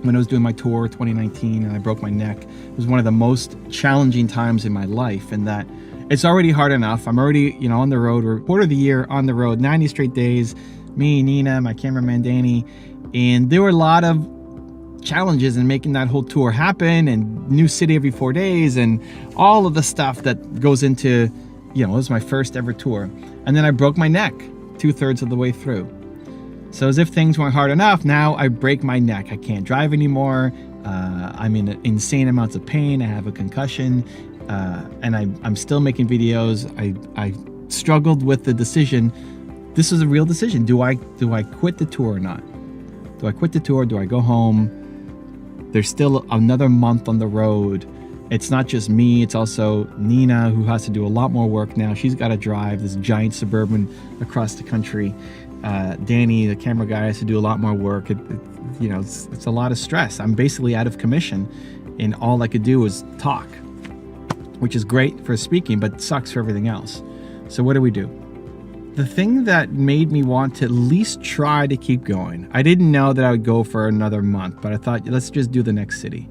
S2: when I was doing my tour 2019 and I broke my neck. It was one of the most challenging times in my life, in that it's already hard enough. I'm already, on the road. We're quarter of the year on the road, 90 straight days. Me, Nina, my cameraman Danny, and there were a lot of challenges in making that whole tour happen, and new city every 4 days, and all of the stuff that goes into, it was my first ever tour. And then I broke my neck 2/3 of the way through. So as if things weren't hard enough, now I break my neck. I can't drive anymore. I'm in insane amounts of pain. I have a concussion, and I'm still making videos. I struggled with the decision. This is a real decision. Do I quit the tour or not? Do I quit the tour? Do I go home? There's still another month on the road. It's not just me, it's also Nina, who has to do a lot more work now. She's got to drive this giant Suburban across the country. Danny, the camera guy, has to do a lot more work. It's a lot of stress. I'm basically out of commission, and all I could do was talk, which is great for speaking, but sucks for everything else. So what do? The thing that made me want to at least try to keep going, I didn't know that I would go for another month, but I thought, let's just do the next city.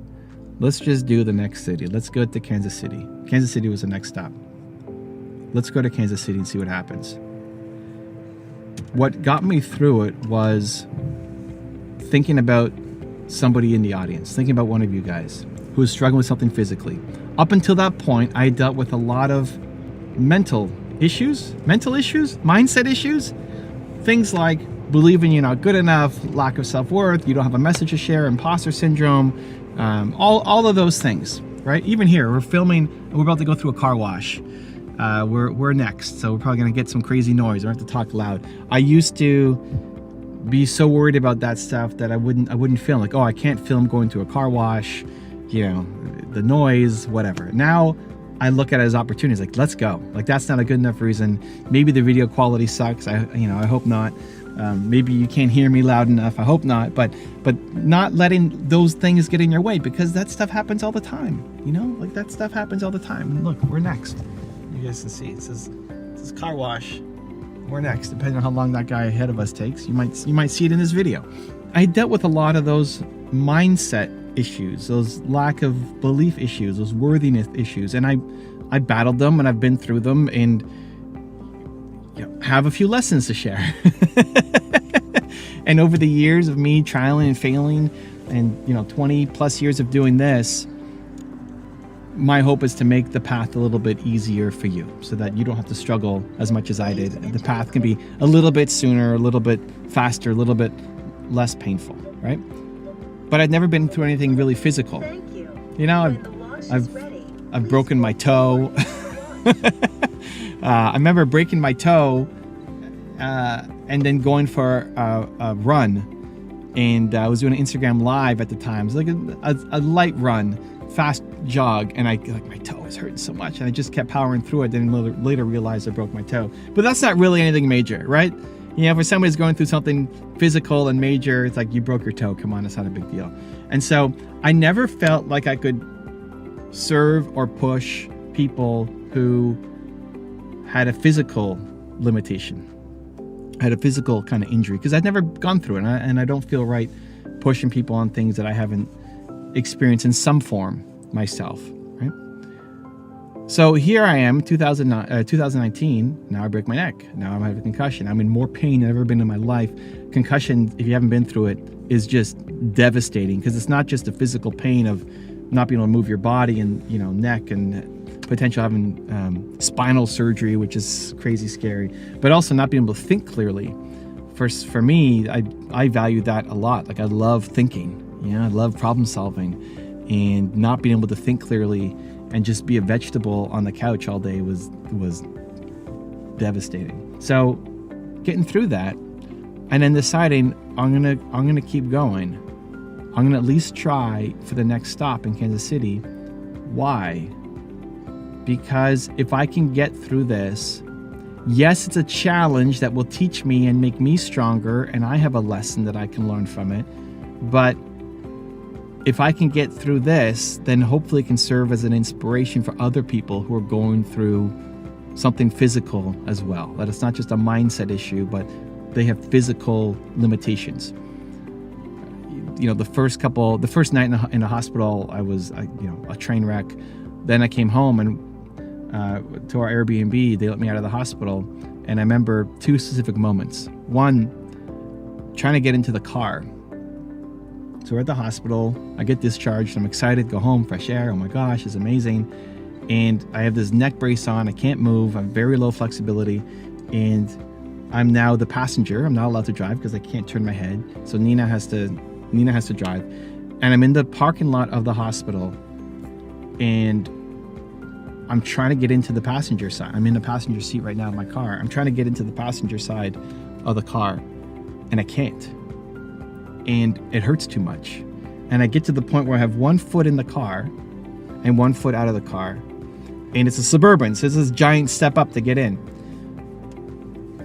S2: Let's just do the next city. Let's go to Kansas City. Kansas City was the next stop. Let's go to Kansas City and see what happens. What got me through it was thinking about somebody in the audience, thinking about one of you guys who was struggling with something physically. Up until that point, I dealt with a lot of mental issues, mindset issues, things like believing you're not good enough, lack of self-worth, you don't have a message to share, imposter syndrome, all of those things, right? Even here, we're filming, we're about to go through a car wash. We're next, so we're probably gonna get some crazy noise. I have to talk loud. I used to be so worried about that stuff that I wouldn't film. Like, I can't film going to a car wash, the noise, whatever. Now I look at it as opportunities. Like, let's go. Like, that's not a good enough reason. Maybe the video quality sucks. I hope not. Maybe you can't hear me loud enough. I hope not. But not letting those things get in your way, because that stuff happens all the time. Like, that stuff happens all the time. And look, we're next. You guys can see it says car wash. We're next, depending on how long that guy ahead of us takes. You might see it in this video. I dealt with a lot of those mindset issues, those lack of belief issues, those worthiness issues, and I battled them, and I've been through them, and have a few lessons to share. And over the years of me trialing and failing, and 20 plus years of doing this, my hope is to make the path a little bit easier for you, so that you don't have to struggle as much as I did. The path can be a little bit sooner, a little bit faster, a little bit less painful, right? But I'd never been through anything really physical.
S11: Thank you.
S2: I've broken my toe. I remember breaking my toe and then going for a run, and I was doing an Instagram live at the time. It was like a light run, fast jog, and my toe was hurting so much, and I just kept powering through it. Then later realized I broke my toe. But that's not really anything major, right? For somebody who's going through something physical and major, it's like, you broke your toe. Come on, it's not a big deal. And so I never felt like I could serve or push people who had a physical limitation, had a physical kind of injury, because I'd never gone through it, and I don't feel right pushing people on things that I haven't experienced in some form myself, right? So here I am, 2019, now I break my neck. Now I have a concussion. I'm in more pain than I've ever been in my life. Concussion, if you haven't been through it, is just devastating, because it's not just the physical pain of not being able to move your body and, neck, and potential having spinal surgery, which is crazy scary, but also not being able to think clearly. For me, I value that a lot. Like, I love thinking, I love problem solving, and not being able to think clearly and just be a vegetable on the couch all day was devastating. So getting through that, and then deciding I'm gonna keep going. I'm gonna at least try for the next stop in Kansas City. Why? Because if I can get through this Yes, it's a challenge that will teach me and make me stronger, and I have a lesson that I can learn from it. But if I can get through this, then hopefully it can serve as an inspiration for other people who are going through something physical as well. That it's not just a mindset issue, but they have physical limitations. You know, the first night in the hospital, I was, a train wreck. Then I came home and to our Airbnb, they let me out of the hospital. And I remember two specific moments. One, trying to get into the car. So we're at the hospital, I get discharged, I'm excited, go home, fresh air, oh my gosh, it's amazing. And I have this neck brace on, I can't move, I have very low flexibility, and I'm now the passenger. I'm not allowed to drive because I can't turn my head. So Nina has to drive. And I'm in the parking lot of the hospital, and I'm trying to get into the passenger side. I'm in the passenger seat right now in my car. I'm trying to get into the passenger side of the car, and I can't. And it hurts too much. And I get to the point where I have one foot in the car and one foot out of the car. And it's a Suburban, so it's this giant step up to get in.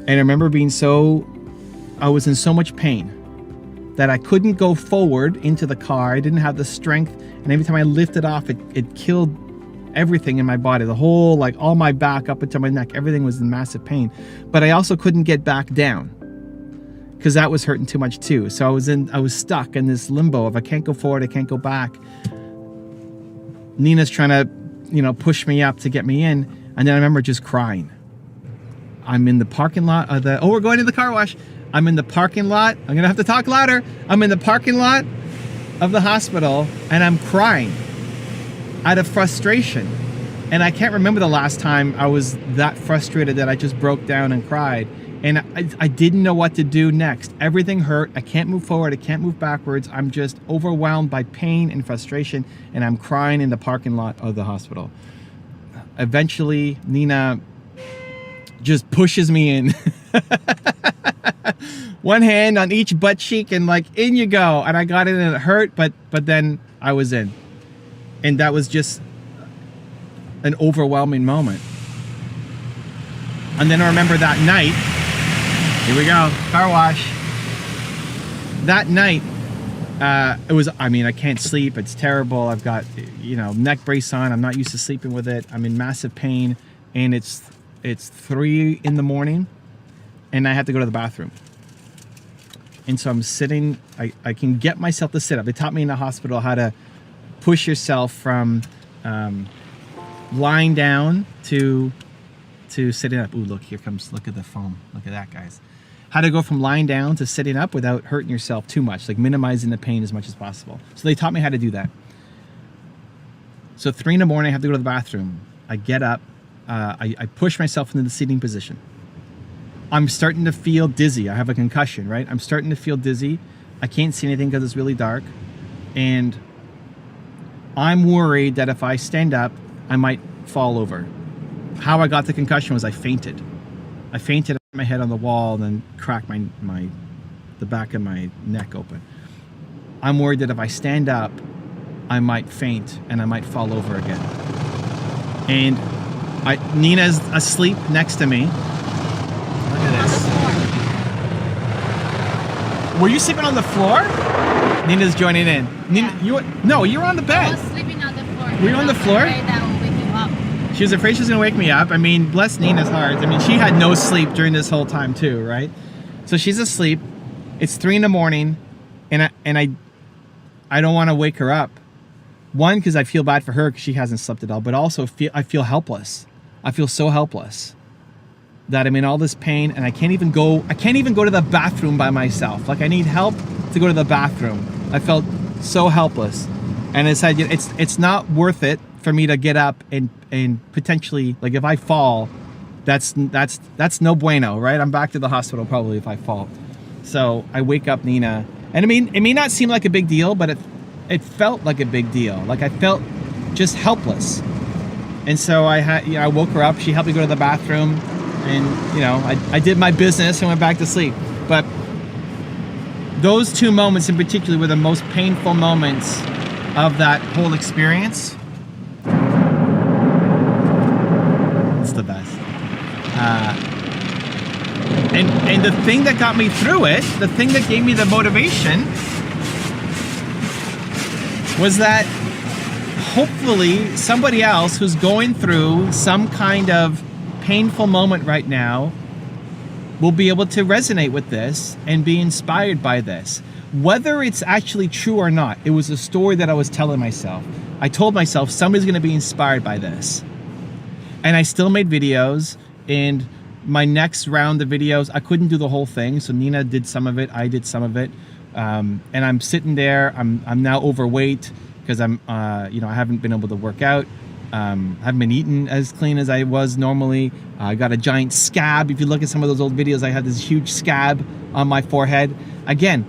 S2: And I remember I was in so much pain that I couldn't go forward into the car. I didn't have the strength. And every time I lifted off, it killed everything in my body. The whole, like all my back up into my neck, everything was in massive pain. But I also couldn't get back down, because that was hurting too much too. So I was stuck in this limbo of I can't go forward, I can't go back. Nina's trying to, push me up to get me in. And then I remember just crying. I'm in the parking lot of we're going to the car wash. I'm in the parking lot. I'm gonna have to talk louder. I'm in the parking lot of the hospital and I'm crying out of frustration. And I can't remember the last time I was that frustrated that I just broke down and cried. And I didn't know what to do next. Everything hurt. I can't move forward. I can't move backwards. I'm just overwhelmed by pain and frustration. And I'm crying in the parking lot of the hospital. Eventually, Nina just pushes me in. One hand on each butt cheek and like, in you go. And I got in and it hurt, but then I was in. And that was just an overwhelming moment. And then I remember that night, here we go, car wash. That night, I can't sleep. It's terrible. I've got, neck brace on. I'm not used to sleeping with it. I'm in massive pain, and it's 3 a.m, and I have to go to the bathroom. And so I'm sitting, I can get myself to sit up. They taught me in the hospital how to push yourself from lying down to sitting up. Ooh, look at the foam. Look at that, guys. How to go from lying down to sitting up without hurting yourself too much, like minimizing the pain as much as possible. So they taught me how to do that. So 3 a.m, I have to go to the bathroom. I get up, I push myself into the seating position. I'm starting to feel dizzy. I have a concussion, right? I'm starting to feel dizzy. I can't see anything because it's really dark. And I'm worried that if I stand up, I might fall over. How I got the concussion was I fainted. I fainted, hit my head on the wall, and then cracked the back of my neck open. I'm worried that if I stand up, I might faint and I might fall over again. And Nina's asleep next to me. Look at this. Were you sleeping on the floor? Nina's joining in. Nina,
S11: Yeah.
S2: you were on the bed.
S11: I was sleeping on the floor.
S2: Were you on the floor?
S11: That will wake you up.
S2: She was afraid she was going to wake me up. I mean, bless Nina's heart. I mean, she had no sleep during this whole time too, right? So she's asleep. It's 3 a.m, and I don't want to wake her up. One, because I feel bad for her because she hasn't slept at all, but also I feel helpless. I feel so helpless that I'm in all this pain, and I can't even go to the bathroom by myself. Like, I need help to go to the bathroom. I felt so helpless, and I said it's not worth it for me to get up and potentially, like, if I fall, that's no bueno, right? I'm back to the hospital probably if I fall. So I wake up Nina, and I mean, it may not seem like a big deal, but it felt like a big deal. Like, I felt just helpless. And so I woke her up. She helped me go to the bathroom, and I did my business and went back to sleep. But those 2 moments in particular were the most painful moments of that whole experience. It's the best. And the thing that got me through it, the thing that gave me the motivation, was that hopefully somebody else who's going through some kind of painful moment right now will be able to resonate with this and be inspired by this. Whether it's actually true or not, it was a story that I was telling myself. I told myself somebody's going to be inspired by this. And I still made videos, and my next round of videos, I couldn't do the whole thing. So Nina did some of it, I did some of it. And I'm sitting there, I'm now overweight because I haven't been able to work out. I haven't been eating as clean as I was normally. I got a giant scab. If you look at some of those old videos, I had this huge scab on my forehead. Again,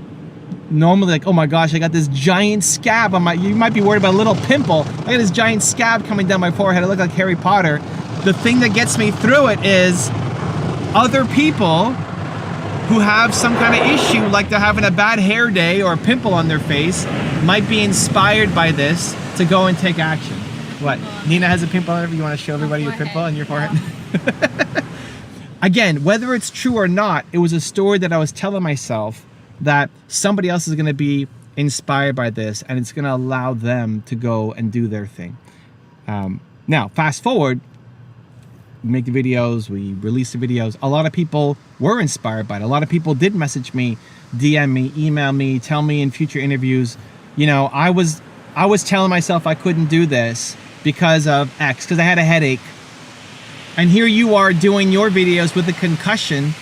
S2: normally like, oh my gosh, I got this giant scab on my, you might be worried about a little pimple. I got this giant scab coming down my forehead. I look like Harry Potter. The thing that gets me through it is other people who have some kind of issue, like they're having a bad hair day or a pimple on their face, might be inspired by this to go and take action. What? Nina has a pimple on her. You want to show everybody your pimple on your forehead? Again, whether it's true or not, it was a story that I was telling myself that somebody else is going to be inspired by this, and it's going to allow them to go and do their thing. Now, fast forward, we make the videos, we release the videos. A lot of people were inspired by it. A lot of people did message me, DM me, email me, tell me in future interviews, you know, I was telling myself I couldn't do this because of X, because I had a headache. And here you are doing your videos with a concussion,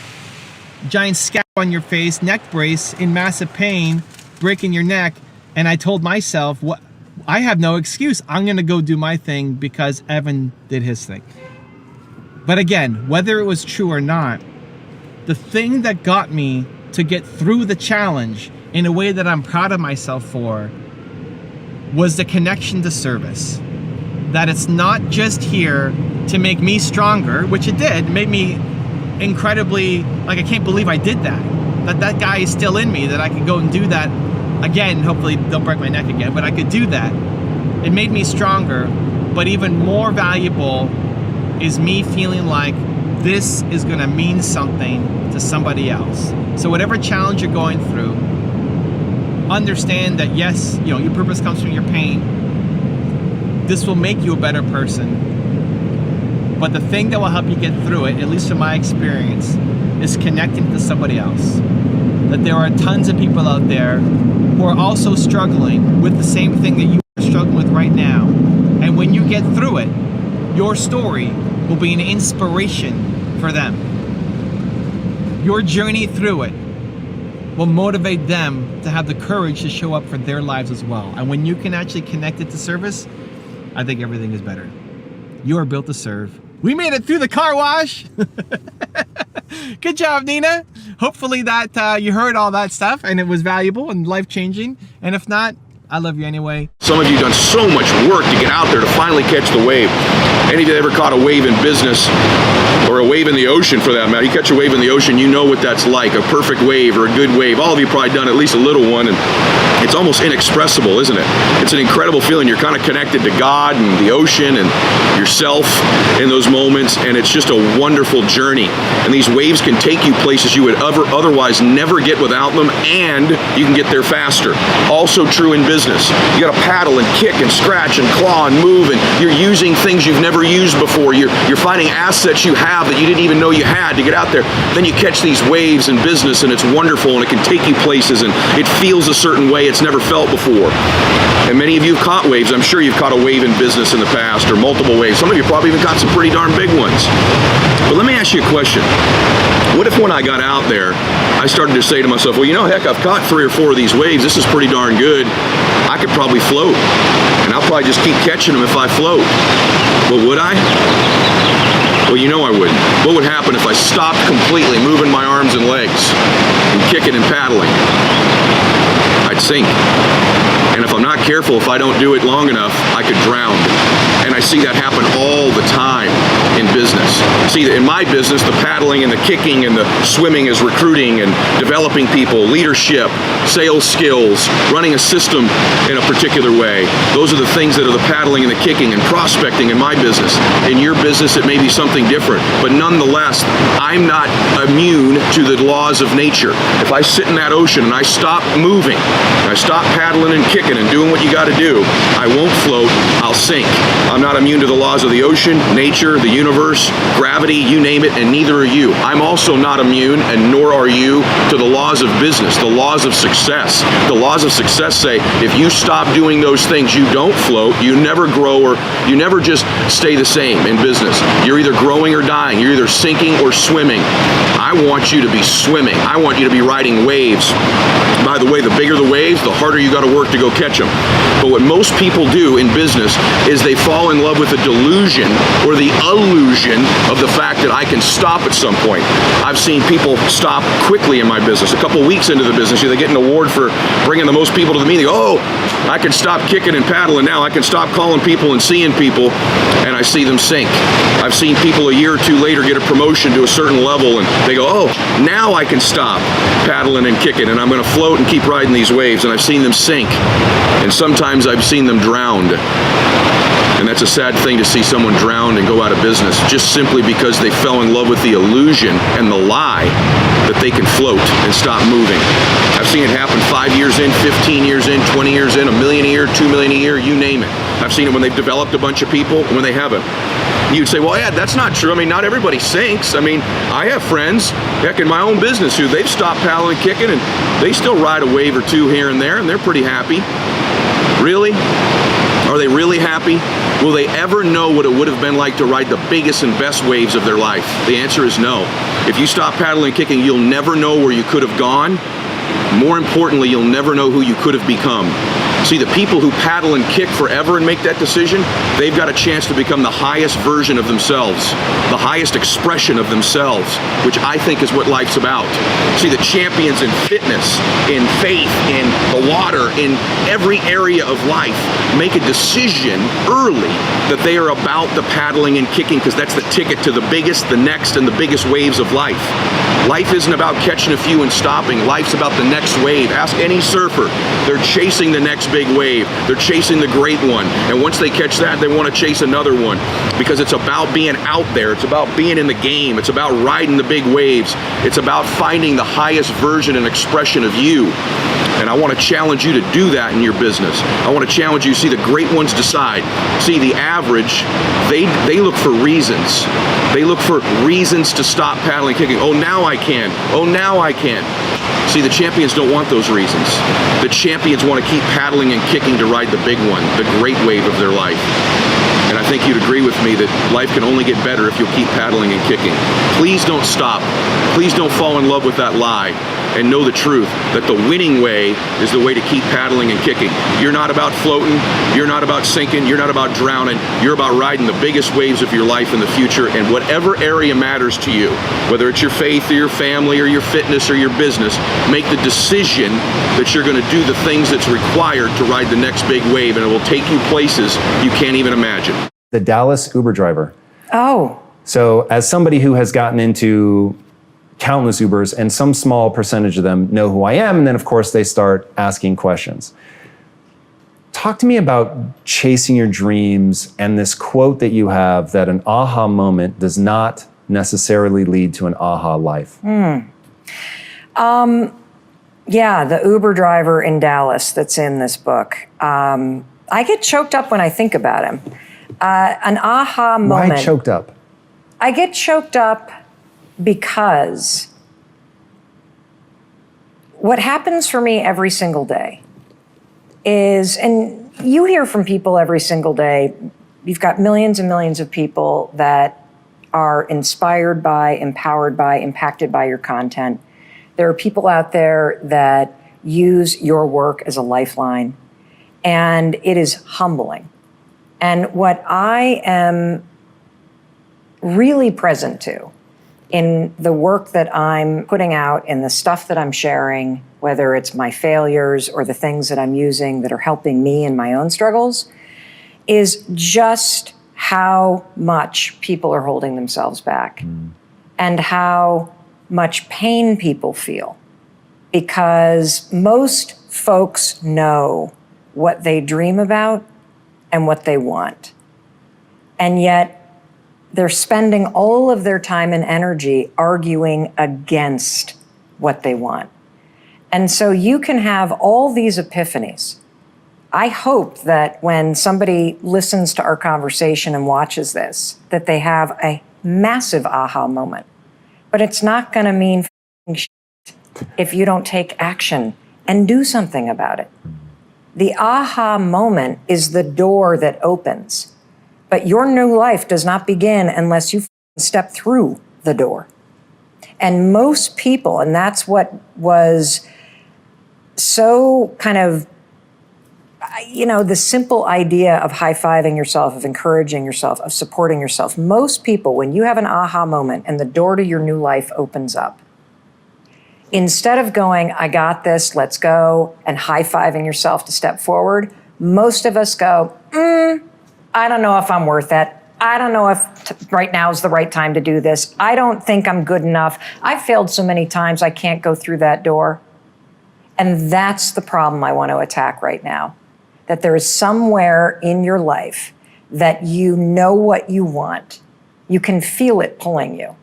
S2: giant scab on your face, neck brace, in massive pain, breaking your neck. And I told myself, what? I have no excuse. I'm going to go do my thing because Evan did his thing. But again, whether it was true or not, the thing that got me to get through the challenge in a way that I'm proud of myself for was the connection to service. That it's not just here to make me stronger, which it did. It made me incredibly, like, I can't believe I did that. That guy is still in me, that I could go and do that again. Hopefully don't break my neck again, but I could do that. It made me stronger, but even more valuable is me feeling like this is gonna mean something to somebody else. So whatever challenge you're going through, understand that yes, you know, your purpose comes from your pain. This will make you a better person. But the thing that will help you get through it, at least from my experience, is connecting to somebody else. That there are tons of people out there who are also struggling with the same thing that you are struggling with right now. And when you get through it, your story will be an inspiration for them. Your journey through it will motivate them to have the courage to show up for their lives as well. And when you can actually connect it to service, I think everything is better. You are built to serve. We made it through the car wash. Good job, Nina. Hopefully that you heard all that stuff and it was valuable and life-changing. And if not, I love you anyway.
S12: Some of you have done so much work to get out there to finally catch the wave. Any of you ever caught a wave in business or a wave in the ocean for that matter? You catch a wave in the ocean, you know what that's like, a perfect wave or a good wave. All of you probably done at least a little one, and it's almost inexpressible, isn't it? It's an incredible feeling. You're kind of connected to God and the ocean and yourself in those moments, and it's just a wonderful journey. And these waves can take you places you would otherwise never get without them, and you can get there faster. Also true in business. You got to paddle and kick and scratch and claw and move, and you're using things you've never used before. You're finding assets you have that you didn't even know you had to get out there. Then you catch these waves in business, and it's wonderful, and it can take you places, and it feels a certain way it's never felt before. And many of you have caught waves. I'm sure you've caught a wave in business in the past, or multiple waves. Some of you probably even caught some pretty darn big ones. But let me ask you a question. What if when I got out there, I started to say to myself, well, you know, heck, I've caught 3 or 4 of these waves. This is pretty darn good. I could probably float, and I'll probably just keep catching them if I float. But would I? Well, you know I wouldn't. What would happen if I stopped completely moving my arms and legs and kicking and paddling? I'd sink. And if I'm not careful, if I don't do it long enough, I could drown. And I see that happen all the time in business. See, in my business, the paddling and the kicking and the swimming is recruiting and developing people, leadership, sales skills, running a system in a particular way. Those are the things that are the paddling and the kicking and prospecting in my business. In your business, it may be something different. But nonetheless, I'm not immune to the laws of nature. If I sit in that ocean and I stop moving, I stop paddling and kicking and doing what you got to do, I won't float, I'll sink. I'm not immune to the laws of the ocean, nature, the universe, gravity, you name it, and neither are you. I'm also not immune, and nor are you, to the laws of business, the laws of success. The laws of success say if you stop doing those things, you don't float, you never grow, or you never just stay the same in business. You're either growing or dying. You're either sinking or swimming. I want you to be swimming. I want you to be riding waves. By the way, the bigger the waves, the harder you got to work to go catch them. But what most people do in business is they fall in love with the delusion or the illusion of the fact that I can stop at some point. I've seen people stop quickly in my business. A couple weeks into the business, they get an award for bringing the most people to the meeting. Oh, I can stop kicking and paddling now. I can stop calling people and seeing people, and I see them sink. I've seen people a year or two later get a promotion to a certain level, and they go, oh, now I can stop paddling and kicking, and I'm going to float and keep riding these waves, and I've seen them sink. And sometimes I've seen them drowned. And that's a sad thing to see someone drowned and go out of business just simply because they fell in love with the illusion and the lie that they can float and stop moving. I've seen it happen 5 years in, 15 years in, 20 years in, $1 million a year, $2 million a year, you name it. I've seen it when they've developed a bunch of people and when they haven't. You'd say, well, yeah, that's not true. I mean, not everybody sinks. I mean, I have friends, heck, in my own business who they've stopped paddling and kicking and they still ride a wave or two here and there and they're pretty happy. Really? Are they really happy? Will they ever know what it would have been like to ride the biggest and best waves of their life? The answer is no. If you stop paddling and kicking, you'll never know where you could have gone. More importantly, you'll never know who you could have become. See, the people who paddle and kick forever and make that decision, they've got a chance to become the highest version of themselves, the highest expression of themselves, which I think is what life's about. See, the champions in fitness, in faith, in the water, in every area of life, make a decision early that they are about the paddling and kicking because that's the ticket to the biggest, the next, and the biggest waves of life. Life isn't about catching a few and stopping. Life's about the next wave. Ask any surfer. They're chasing the next big wave. They're chasing the great one. And once they catch that, they want to chase another one because it's about being out there. It's about being in the game. It's about riding the big waves. It's about finding the highest version and expression of you. And I want to challenge you to do that in your business. I want to challenge you, see, the great ones decide. See, the average, they look for reasons. They look for reasons to stop paddling, kicking. Oh, now I can. Oh, now I can. See, the champions don't want those reasons. The champions want to keep paddling and kicking to ride the big one, the great wave of their life. And I think you'd agree with me that life can only get better if you'll keep paddling and kicking. Please don't stop. Please don't fall in love with that lie. And know the truth, that the winning way is the way to keep paddling and kicking. You're not about floating, you're not about sinking, you're not about drowning, you're about riding the biggest waves of your life in the future in whatever area matters to you. Whether it's your faith or your family or your fitness or your business, make the decision that you're gonna do the things that's required to ride the next big wave, and it will take you places you can't even imagine.
S7: The Dallas Uber driver.
S3: Oh.
S7: So as somebody who has gotten into countless Ubers, and some small percentage of them know who I am, and then of course they start asking questions. Talk to me about chasing your dreams and this quote that you have that an aha moment does not necessarily lead to an aha life.
S3: Yeah, the Uber driver in Dallas that's in this book. I get choked up when I think about him. An aha moment.
S7: Why choked up?
S3: I get choked up because what happens for me every single day is, and you hear from people every single day, you've got millions and millions of people that are inspired by, empowered by, impacted by your content. There are people out there that use your work as a lifeline, and it is humbling. And what I am really present to in the work that I'm putting out, in the stuff that I'm sharing, whether it's my failures or the things that I'm using that are helping me in my own struggles, is just how much people are holding themselves back and how much pain people feel. Because most folks know what they dream about and what they want. And yet they're spending all of their time and energy arguing against what they want. And so you can have all these epiphanies. I hope that when somebody listens to our conversation and watches this, that they have a massive aha moment. But it's not going to mean shit if you don't take action and do something about it. The aha moment is the door that opens, but your new life does not begin unless you step through the door. And most people, and that's what was so kind of, the simple idea of high-fiving yourself, of encouraging yourself, of supporting yourself. Most people, when you have an aha moment and the door to your new life opens up, instead of going, I got this, let's go, and high-fiving yourself to step forward, most of us go, I don't know if I'm worth it. I don't know if right now is the right time to do this. I don't think I'm good enough. I've failed so many times, I can't go through that door. And that's the problem I want to attack right now. That there is somewhere in your life that you know what you want. You can feel it pulling you.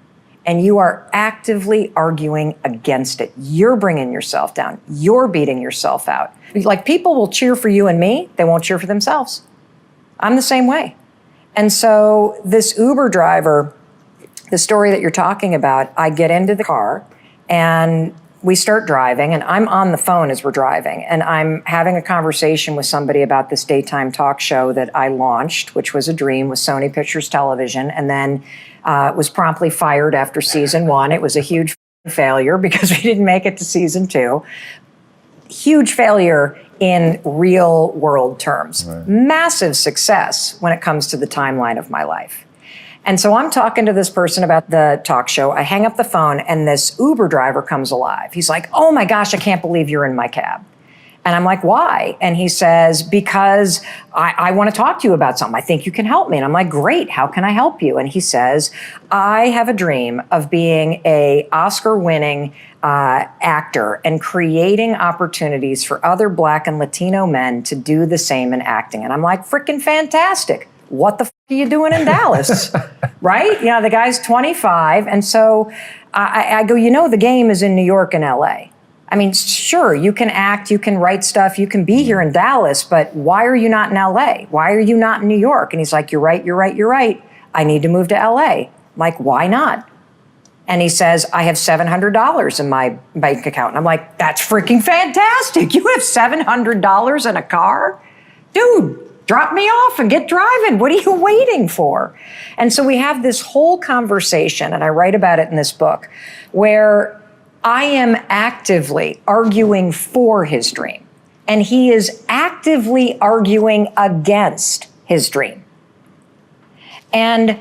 S3: And you are actively arguing against it. You're bringing yourself down. You're beating yourself out. Like, people will cheer for you and me. They won't cheer for themselves. I'm the same way. And so this Uber driver, the story that you're talking about, I get into the car and we start driving, and I'm on the phone as we're driving, and I'm having a conversation with somebody about this daytime talk show that I launched, which was a dream with Sony Pictures Television, and then was promptly fired after season 1. It was a huge failure because we didn't make it to season 2. Huge failure in real world terms. Right. Massive success when it comes to the timeline of my life. And so I'm talking to this person about the talk show. I hang up the phone and this Uber driver comes alive. He's like, oh my gosh, I can't believe you're in my cab. And I'm like, why? And he says, because I want to talk to you about something. I think you can help me. And I'm like, great, how can I help you? And he says, I have a dream of being a Oscar-winning actor and creating opportunities for other Black and Latino men to do the same in acting. And I'm like, freaking fantastic. What the f are you doing in Dallas? Right? The guy's 25. And so I go, the game is in New York and LA. I mean, sure, you can act, you can write stuff, you can be here in Dallas, but why are you not in LA? Why are you not in New York? And he's like, you're right. I need to move to LA. I'm like, why not? And he says, I have $700 in my bank account. And I'm like, that's freaking fantastic. You have $700 in a car? Dude, drop me off and get driving. What are you waiting for? And so we have this whole conversation, and I write about it in this book, where I am actively arguing for his dream, and he is actively arguing against his dream. And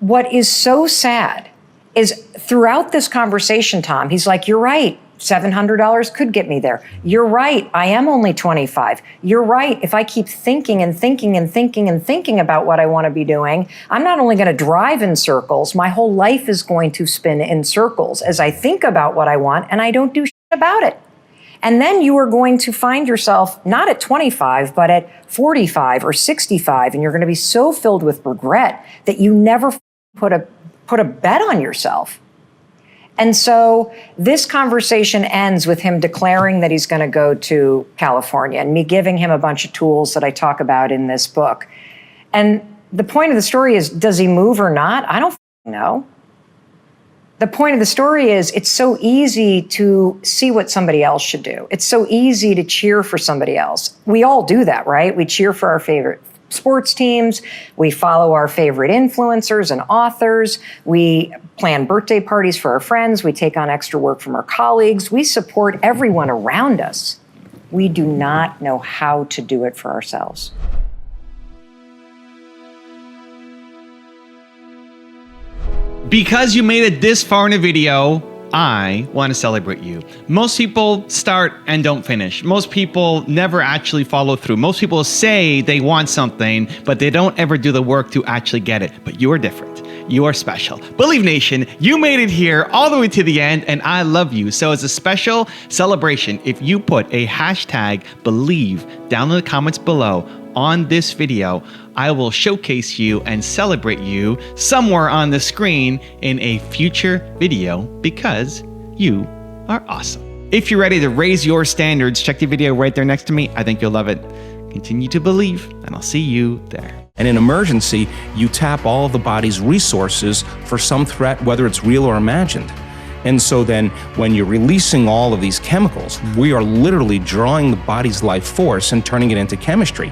S3: what is so sad is throughout this conversation, Tom, he's like, you're right. $700 could get me there. You're right. I am only 25. You're right. If I keep thinking and thinking and thinking and thinking about what I want to be doing, I'm not only going to drive in circles, my whole life is going to spin in circles as I think about what I want and I don't do shit about it. And then you are going to find yourself not at 25, but at 45 or 65. And you're going to be so filled with regret that you never put a bet on yourself. And so this conversation ends with him declaring that he's going to go to California and me giving him a bunch of tools that I talk about in this book. And the point of the story is, does he move or not? I don't know. The point of the story is it's so easy to see what somebody else should do. It's so easy to cheer for somebody else. We all do that, right? We cheer for our favorite sports teams. We follow our favorite influencers and authors. We plan birthday parties for our friends. We take on extra work from our colleagues. We support everyone around us. We do not know how to do it for ourselves.
S2: Because you made it this far in a video, I want to celebrate you. Most people start and don't finish. Most people never actually follow through. Most people say they want something, but they don't ever do the work to actually get it. But you're different. You are special. Believe Nation, you made it here all the way to the end, and I love you. So as a special celebration, if you put a hashtag believe down in the comments below on this video, I will showcase you and celebrate you somewhere on the screen in a future video because you are awesome. If you're ready to raise your standards, check the video right there next to me. I think you'll love it. Continue to believe, and I'll see you there.
S13: And in emergency, you tap all of the body's resources for some threat, whether it's real or imagined. And so then when you're releasing all of these chemicals, we are literally drawing the body's life force and turning it into chemistry.